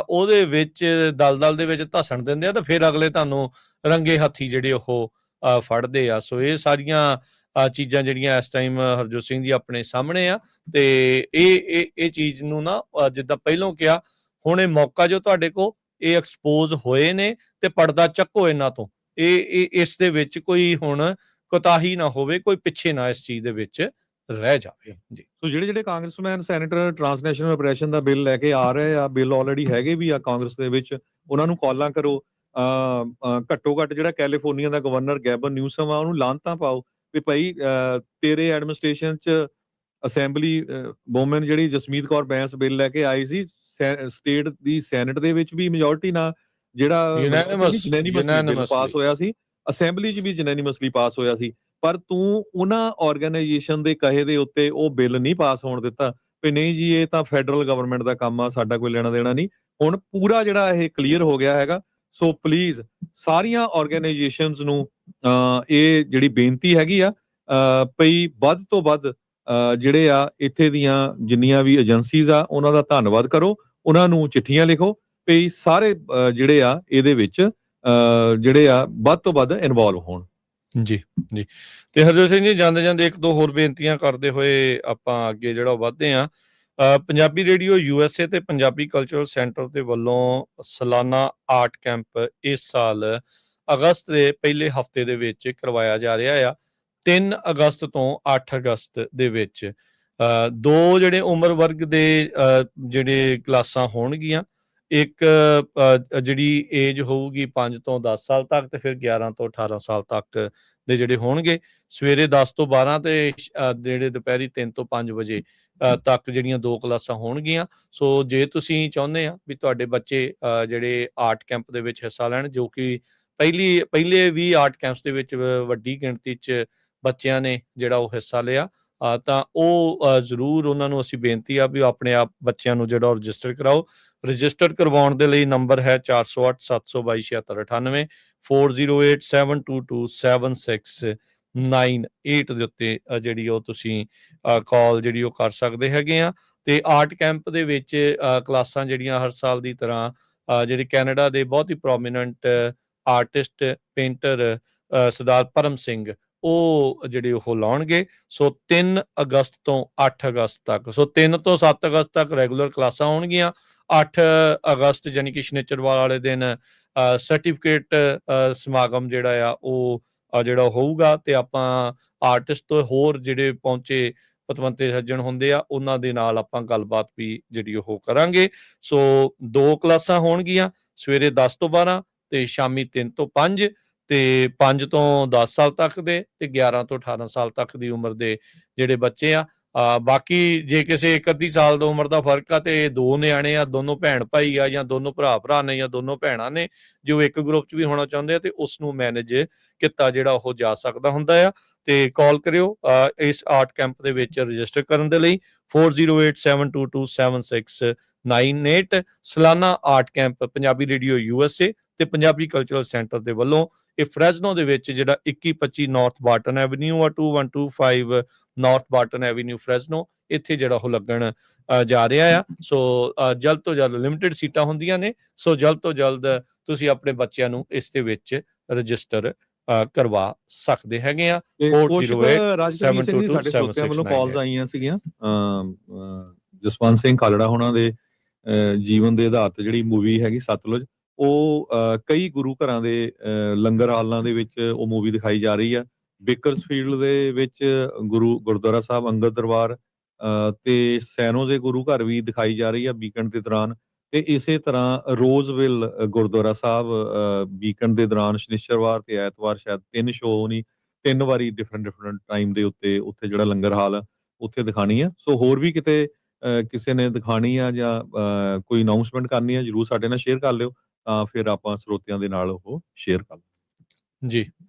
ਉਹਦੇ ਵਿੱਚ ਦਲਦਲ ਦੇ ਵਿੱਚ ਧਸਣ ਦਿੰਦੇ ਆ ਤੇ ਫਿਰ ਅਗਲੇ ਤੁਹਾਨੂੰ ਰੰਗੇ ਹੱਥੀ ਜਿਹੜੇ ਉਹ ਫੜਦੇ ਆ। ਸੋ ਇਹ ਸਾਰੀਆਂ ਚੀਜ਼ਾਂ ਜਿਹੜੀਆਂ ਇਸ ਟਾਈਮ ਹਰਜੋਤ ਸਿੰਘ ਜੀ ਆਪਣੇ ਸਾਹਮਣੇ ਆ, ਤੇ ਇਹ ਚੀਜ਼ ਨੂੰ ਨਾ ਜਿੱਦਾਂ ਪਹਿਲੋਂ ਕਿਹਾ, ਹੁਣ ਇਹ ਮੌਕਾ ਜੋ ਤੁਹਾਡੇ ਕੋਲ, ਇਹ ਐਕਸਪੋਜ਼ ਹੋਏ ਨੇ ਤੇ ਪਰਦਾ ਚੱਕੋ ਇਹਨਾਂ ਤੋਂ। ਇਹ ਇਸ ਦੇ ਵਿੱਚ ਕੋਈ ਹੁਣ ਕੋਤਾਹੀ ਨਾ ਹੋਵੇ, ਕੋਈ ਪਿੱਛੇ ਨਾ ਇਸ ਚੀਜ਼ ਦੇ ਵਿੱਚ ਰਹਿ ਜਾਵੇ ਜੀ। ਸੋ ਜਿਹੜੇ ਕਾਂਗਰਸਮੈਨ ਸੈਨੇਟਰ ਟ੍ਰਾਂਸਨੈਸ਼ਨਲ ਆਪਰੇਸ਼ਨ ਦਾ ਬਿੱਲ ਲੈ ਕੇ ਆ ਰਹੇ ਆ, ਬਿੱਲ ਆਲਰੇਡੀ ਹੈਗੇ ਵੀ ਆ ਕਾਂਗਰਸ ਦੇ ਵਿੱਚ, ਉਹਨਾਂ ਨੂੰ ਕਾਲਾਂ ਕਰੋ। ਘੱਟੋ ਘੱਟ ਜਿਹੜਾ ਕੈਲੀਫੋਰਨੀਆ ਦਾ ਗਵਰਨਰ ਗੈਬਨ ਨਿਊਸਮ ਆ, ਉਹਨੂੰ ਲਾਂਤਾਂ ਪਾਓ ਵੀ ਭਾਈ ਤੇਰੇ ਐਡਮਿਨਿਸਟ੍ਰੇਸ਼ਨ 'ਚ ਅਸੈਂਬਲੀ ਵੂਮਨ ਜਿਹੜੀ ਜਸਮੀਤ ਕੌਰ ਬੈਂਸ ਬਿੱਲ ਲੈ ਕੇ ਆਈ ਸੀ, ਸਟੇਟ ਦੀ ਸੈਨੇਟ ਦੇ ਵਿੱਚ ਵੀ ਮੈਜੋਰਟੀ ਨਾਲ ਜਿਹੜਾ ਬਿੱਲ ਪਾਸ ਹੋਇਆ ਸੀ, ਅਸੈਂਬਲੀ 'ਚ ਵੀ ਜਨੈਨਿਮਸਲੀ ਪਾਸ ਹੋਇਆ ਸੀ। ਪਰ ਤੂੰ ਉਹਨਾਂ ਆਰਗੇਨਾਈਜੇਸ਼ਨ ਦੇ ਕਹੇ ਦੇ ਉੱਤੇ ਉਹ ਬਿੱਲ ਨਹੀਂ ਪਾਸ ਹੋਣ ਦਿੱਤਾ ਵੀ ਨਹੀਂ ਜੀ ਇਹ ਤਾਂ ਫੈਡਰਲ ਗਵਰਨਮੈਂਟ ਦਾ ਕੰਮ ਆ, ਸਾਡਾ ਕੋਈ ਲੈਣਾ ਦੇਣਾ ਨਹੀਂ। ਹੁਣ ਪੂਰਾ ਜਿਹੜਾ ਇਹ ਕਲੀਅਰ ਹੋ ਗਿਆ ਹੈਗਾ। ਸੋ ਪਲੀਜ਼ ਸਾਰੀਆਂ ਆਰਗੇਨਾਈਜੇਸ਼ਨਸ ਨੂੰ ਇਹ ਜਿਹੜੀ ਬੇਨਤੀ ਹੈਗੀ ਆ, ਭਈ ਵੱਧ ਤੋਂ ਵੱਧ ਜਿਹੜੇ ਆ ਇੱਥੇ ਦੀਆਂ ਜਿੰਨੀਆਂ ਵੀ ਏਜੰਸੀਜ਼ ਆ, ਉਹਨਾਂ ਦਾ ਧੰਨਵਾਦ ਕਰੋ, ਉਹਨਾਂ ਨੂੰ ਚਿੱਠੀਆਂ ਲਿਖੋ ਭਈ ਸਾਰੇ ਜਿਹੜੇ ਆ ਇਹਦੇ ਵਿੱਚ ਜਿਹੜੇ ਆ ਵੱਧ ਤੋਂ ਵੱਧ ਇਨਵੋਲਵ ਹੋਣ। ਜੀ ਜੀ। ਤੇ ਹਰਜੋਤ ਸਿੰਘ ਜੀ, ਜਾਂਦੇ ਜਾਂਦੇ ਇੱਕ ਦੋ ਹੋਰ ਬੇਨਤੀਆਂ ਕਰਦੇ ਹੋਏ ਆਪਾਂ ਅੱਗੇ ਜਿਹੜਾ ਵਧਦੇ ਹਾਂ। ਪੰਜਾਬੀ ਰੇਡੀਓ USA ਤੇ ਪੰਜਾਬੀ ਕਲਚਰਲ ਸੈਂਟਰ ਦੇ ਵੱਲੋਂ ਸਾਲਾਨਾ ਆਰਟ ਕੈਂਪ ਇਸ ਸਾਲ ਅਗਸਤ ਦੇ ਪਹਿਲੇ ਹਫਤੇ ਦੇ ਵਿੱਚ ਕਰਵਾਇਆ ਜਾ ਰਿਹਾ ਆ। 3 ਅਗਸਤ ਤੋਂ 8 ਅਗਸਤ ਦੇ ਵਿੱਚ ਦੋ ਜਿਹੜੇ ਉਮਰ ਵਰਗ ਦੇ ਜਿਹੜੇ ਕਲਾਸਾਂ ਹੋਣਗੀਆਂ। ਇੱਕ ਜਿਹੜੀ ਏਜ ਹੋਊਗੀ 5 ਤੋਂ 10 ਸਾਲ ਤੱਕ, ਤੇ ਫਿਰ 11 ਤੋਂ 18 ਸਾਲ ਤੱਕ ਦੇ ਜਿਹੜੇ ਹੋਣਗੇ। ਸਵੇਰੇ 10 ਤੋਂ 12 ਤੇ ਜਿਹੜੇ ਦੁਪਹਿਰੀ 3 ਤੋਂ 5 ਵਜੇ ਤੱਕ ਜਿਹੜੀਆਂ 2 ਕਲਾਸਾਂ ਹੋਣਗੀਆਂ। ਸੋ ਜੇ ਤੁਸੀਂ ਚਾਹੁੰਦੇ ਆ ਵੀ ਤੁਹਾਡੇ ਬੱਚੇ ਜਿਹੜੇ ਆਰਟ ਕੈਂਪ ਦੇ ਵਿੱਚ ਹਿੱਸਾ ਲੈਣ, ਜੋ ਕਿ ਪਹਿਲੇ ਵੀ ਆਰਟ ਕੈਂਪਸ ਦੇ ਵਿੱਚ ਵੱਡੀ ਗਿਣਤੀ 'ਚ ਬੱਚਿਆਂ ਨੇ ਜਿਹੜਾ ਉਹ ਹਿੱਸਾ ਲਿਆ, ਤਾਂ ਉਹ ਜ਼ਰੂਰ ਉਹਨਾਂ ਨੂੰ ਅਸੀਂ ਬੇਨਤੀ ਆ ਵੀ ਆਪਣੇ ਆਪ ਬੱਚਿਆਂ ਨੂੰ ਜਿਹੜਾ ਰਜਿਸਟਰ ਕਰਾਓ। ਰਜਿਸਟਰ ਕਰਵਾਉਣ ਦੇ ਲਈ ਨੰਬਰ ਹੈ 408 722 7698 408 722 7698 ਦੇ ਉੱਤੇ ਜਿਹੜੀ ਉਹ ਤੁਸੀਂ ਕਾਲ ਜਿਹੜੀ ਉਹ ਕਰ ਸਕਦੇ ਹੈਗੇ ਆ। ਤੇ ਆਰਟ ਕੈਂਪ ਦੇ ਵਿੱਚ ਕਲਾਸਾਂ ਜਿਹੜੀਆਂ ਹਰ ਸਾਲ ਦੀ ਤਰ੍ਹਾਂ ਜਿਹੜੇ ਕੈਨੇਡਾ ਦੇ ਬਹੁਤ ਹੀ ਪ੍ਰੋਮੀਨੈਂਟ ਆਰਟਿਸਟ ਪੇਂਟਰ ਸਰਦਾਰ ਪਰਮ ਸਿੰਘ, ਉਹ ਜਿਹੜੇ ਉਹ ਲਾਉਣਗੇ। ਸੋ 3 ਅਗਸਤ ਤੋਂ 8 ਅਗਸਤ ਤੱਕ, ਸੋ 3 ਤੋਂ 7 ਅਗਸਤ ਤੱਕ ਰੈਗੂਲਰ ਕਲਾਸਾਂ ਹੋਣਗੀਆਂ। 8 ਅਗਸਤ ਯਾਨੀ ਕਿ ਸ਼ਨੀਚਰਵਾਰ ਵਾਲੇ ਦਿਨ ਸਰਟੀਫਿਕੇਟ ਸਮਾਗਮ ਜਿਹੜਾ ਆ ਉਹ ਜਿਹੜਾ ਹੋਊਗਾ। ਤੇ ਆਪਾਂ ਆਰਟਿਸਟ ਤੋਂ ਹੋਰ ਜਿਹੜੇ ਪਹੁੰਚੇ ਪਤਵੰਤੇ ਸੱਜਣ ਹੁੰਦੇ ਆ, ਉਹਨਾਂ ਦੇ ਨਾਲ ਆਪਾਂ ਗੱਲਬਾਤ ਵੀ ਜਿਹੜੀ ਉਹ ਕਰਾਂਗੇ। ਸੋ 2 ਕਲਾਸਾਂ ਹੋਣਗੀਆਂ, ਸਵੇਰੇ 10 ਤੋਂ 12 ਤੇ ਸ਼ਾਮੀ 3 ਤੋਂ 5, ਤੇ 5 ਤੋਂ 10 ਸਾਲ ਤੱਕ ਦੇ ਤੇ 11 ਤੋਂ 18 ਸਾਲ ਤੱਕ ਦੀ ਉਮਰ ਦੇ ਜਿਹੜੇ ਬੱਚੇ ਆ। ਬਾਕੀ ਜੇ ਕਿਸੇ 1-ਅੱਧੀ ਸਾਲ ਦੀ ਉਮਰ ਦਾ ਫਰਕ ਆ ਤੇ 2 ਨਿਆਣੇ ਆ, ਦੋਨੋਂ ਭੈਣ ਭਾਈ ਆ, ਜਾਂ ਦੋਨੋਂ ਭਰਾ ਨੇ, ਜਾਂ ਦੋਨੋਂ ਭੈਣਾਂ ਨੇ, ਜੋ ਇੱਕ ਗਰੁੱਪ 'ਚ ਵੀ ਹੋਣਾ ਚਾਹੁੰਦੇ ਆ, ਤੇ ਉਸ ਨੂੰ ਮੈਨੇਜ ਕੀਤਾ ਜਿਹੜਾ ਉਹ ਜਾ ਸਕਦਾ ਹੁੰਦਾ ਆ। ਤੇ ਕਾਲ ਕਰਿਓ ਇਸ ਆਰਟ ਕੈਂਪ ਦੇ ਵਿੱਚ ਰਜਿਸਟਰ ਕਰਨ ਦੇ ਲਈ 408 722 7698। ਸਾਲਾਨਾ art camp Punjabi radio USA ਤੇ ਪੰਜਾਬੀ ਕਲਚਰਲ ਸੈਂਟਰ ਦੇ ਵੱਲੋਂ ਇਹ ਫਰੈਜ਼ਨੋ ਦੇ ਵਿੱਚ ਜਿਹੜਾ 2125 ਨਾਰਥ ਬਾਰਟਨ ਐਵਨਿਊ ਆ, 2125 ਨਾਰਥ ਬਾਰਟਨ ਐਵਨਿਊ ਫਰੈਜ਼ਨੋ, ਇੱਥੇ ਜਿਹੜਾ ਉਹ ਲੱਗਣ ਜਾ ਰਿਹਾ ਆ। ਸੋ ਜਲਦ ਤੋਂ ਜਲਦ, ਲਿਮਿਟਿਡ ਸੀਟਾਂ ਹੁੰਦੀਆਂ ਨੇ, ਸੋ ਜਲਦ ਤੋਂ ਜਲਦ ਤੁਸੀਂ ਆਪਣੇ ਬੱਚਿਆਂ ਨੂੰ ਇਸ ਦੇ ਵਿੱਚ ਰਜਿਸਟਰ ਕਰਵਾ ਸਕਦੇ ਹੈਗੇ ਆ। 408 ਵੱਲੋਂ ਕਾਲਸ ਆਈਆਂ ਸੀਗੀਆਂ। ਜਸਵੰਤ ਸਿੰਘ ਖਾਲੜਾ ਹੋਣਾ ਦੇ ਜੀਵਨ ਦੇ ਆਧਾਰ ਤੇ ਜਿਹੜੀ ਮੂਵੀ ਹੈਗੀ ਸਤਲੁਜ, ਉਹ ਕਈ ਗੁਰੂ ਘਰਾਂ ਦੇ ਲੰਗਰ ਹਾਲਾਂ ਦੇ ਵਿੱਚ ਉਹ ਮੂਵੀ ਦਿਖਾਈ ਜਾ ਰਹੀ ਆ। ਬੇਕਰਸਫੀਲਡ ਦੇ ਵਿੱਚ ਗੁਰਦੁਆਰਾ ਸਾਹਿਬ ਅੰਗਦ ਦਰਬਾਰ ਤੇ ਸੈਨੋ ਦੇ ਗੁਰੂ ਘਰ ਵੀ ਦਿਖਾਈ ਜਾ ਰਹੀ ਆ ਵੀਕਐਂਡ ਦੇ ਦੌਰਾਨ। ਤੇ ਇਸੇ ਤਰ੍ਹਾਂ ਰੋਜ਼ਵਿਲ ਗੁਰਦੁਆਰਾ ਸਾਹਿਬ ਵੀਕਐਂਡ ਦੇ ਦੌਰਾਨ ਸ਼ਨੀਚਰਵਾਰ ਤੇ ਐਤਵਾਰ ਸ਼ਾਇਦ 3 ਸ਼ੋਅ ਹੋਣੀ 3 ਵਾਰੀ ਡਿਫਰੈਂਟ ਟਾਈਮ ਦੇ ਉੱਤੇ ਉੱਥੇ ਜਿਹੜਾ ਲੰਗਰ ਹਾਲ ਆ ਉੱਥੇ ਦਿਖਾਣੀ ਆ। ਸੋ ਹੋਰ ਵੀ ਕਿਤੇ ਕਿਸੇ ਨੇ ਦਿਖਾਣੀ ਆ ਜਾਂ ਕੋਈ ਅਨਾਉਂਸਮੈਂਟ ਕਰਨੀ ਆ, ਜਰੂਰ ਸਾਡੇ ਨਾਲ ਸ਼ੇਅਰ ਕਰ ਲਿਓ, ਤਾਂ ਫਿਰ ਆਪਾਂ ਸਰੋਤਿਆਂ ਦੇ ਨਾਲ ਉਹ ਸ਼ੇਅਰ ਕਰ ਜੀ।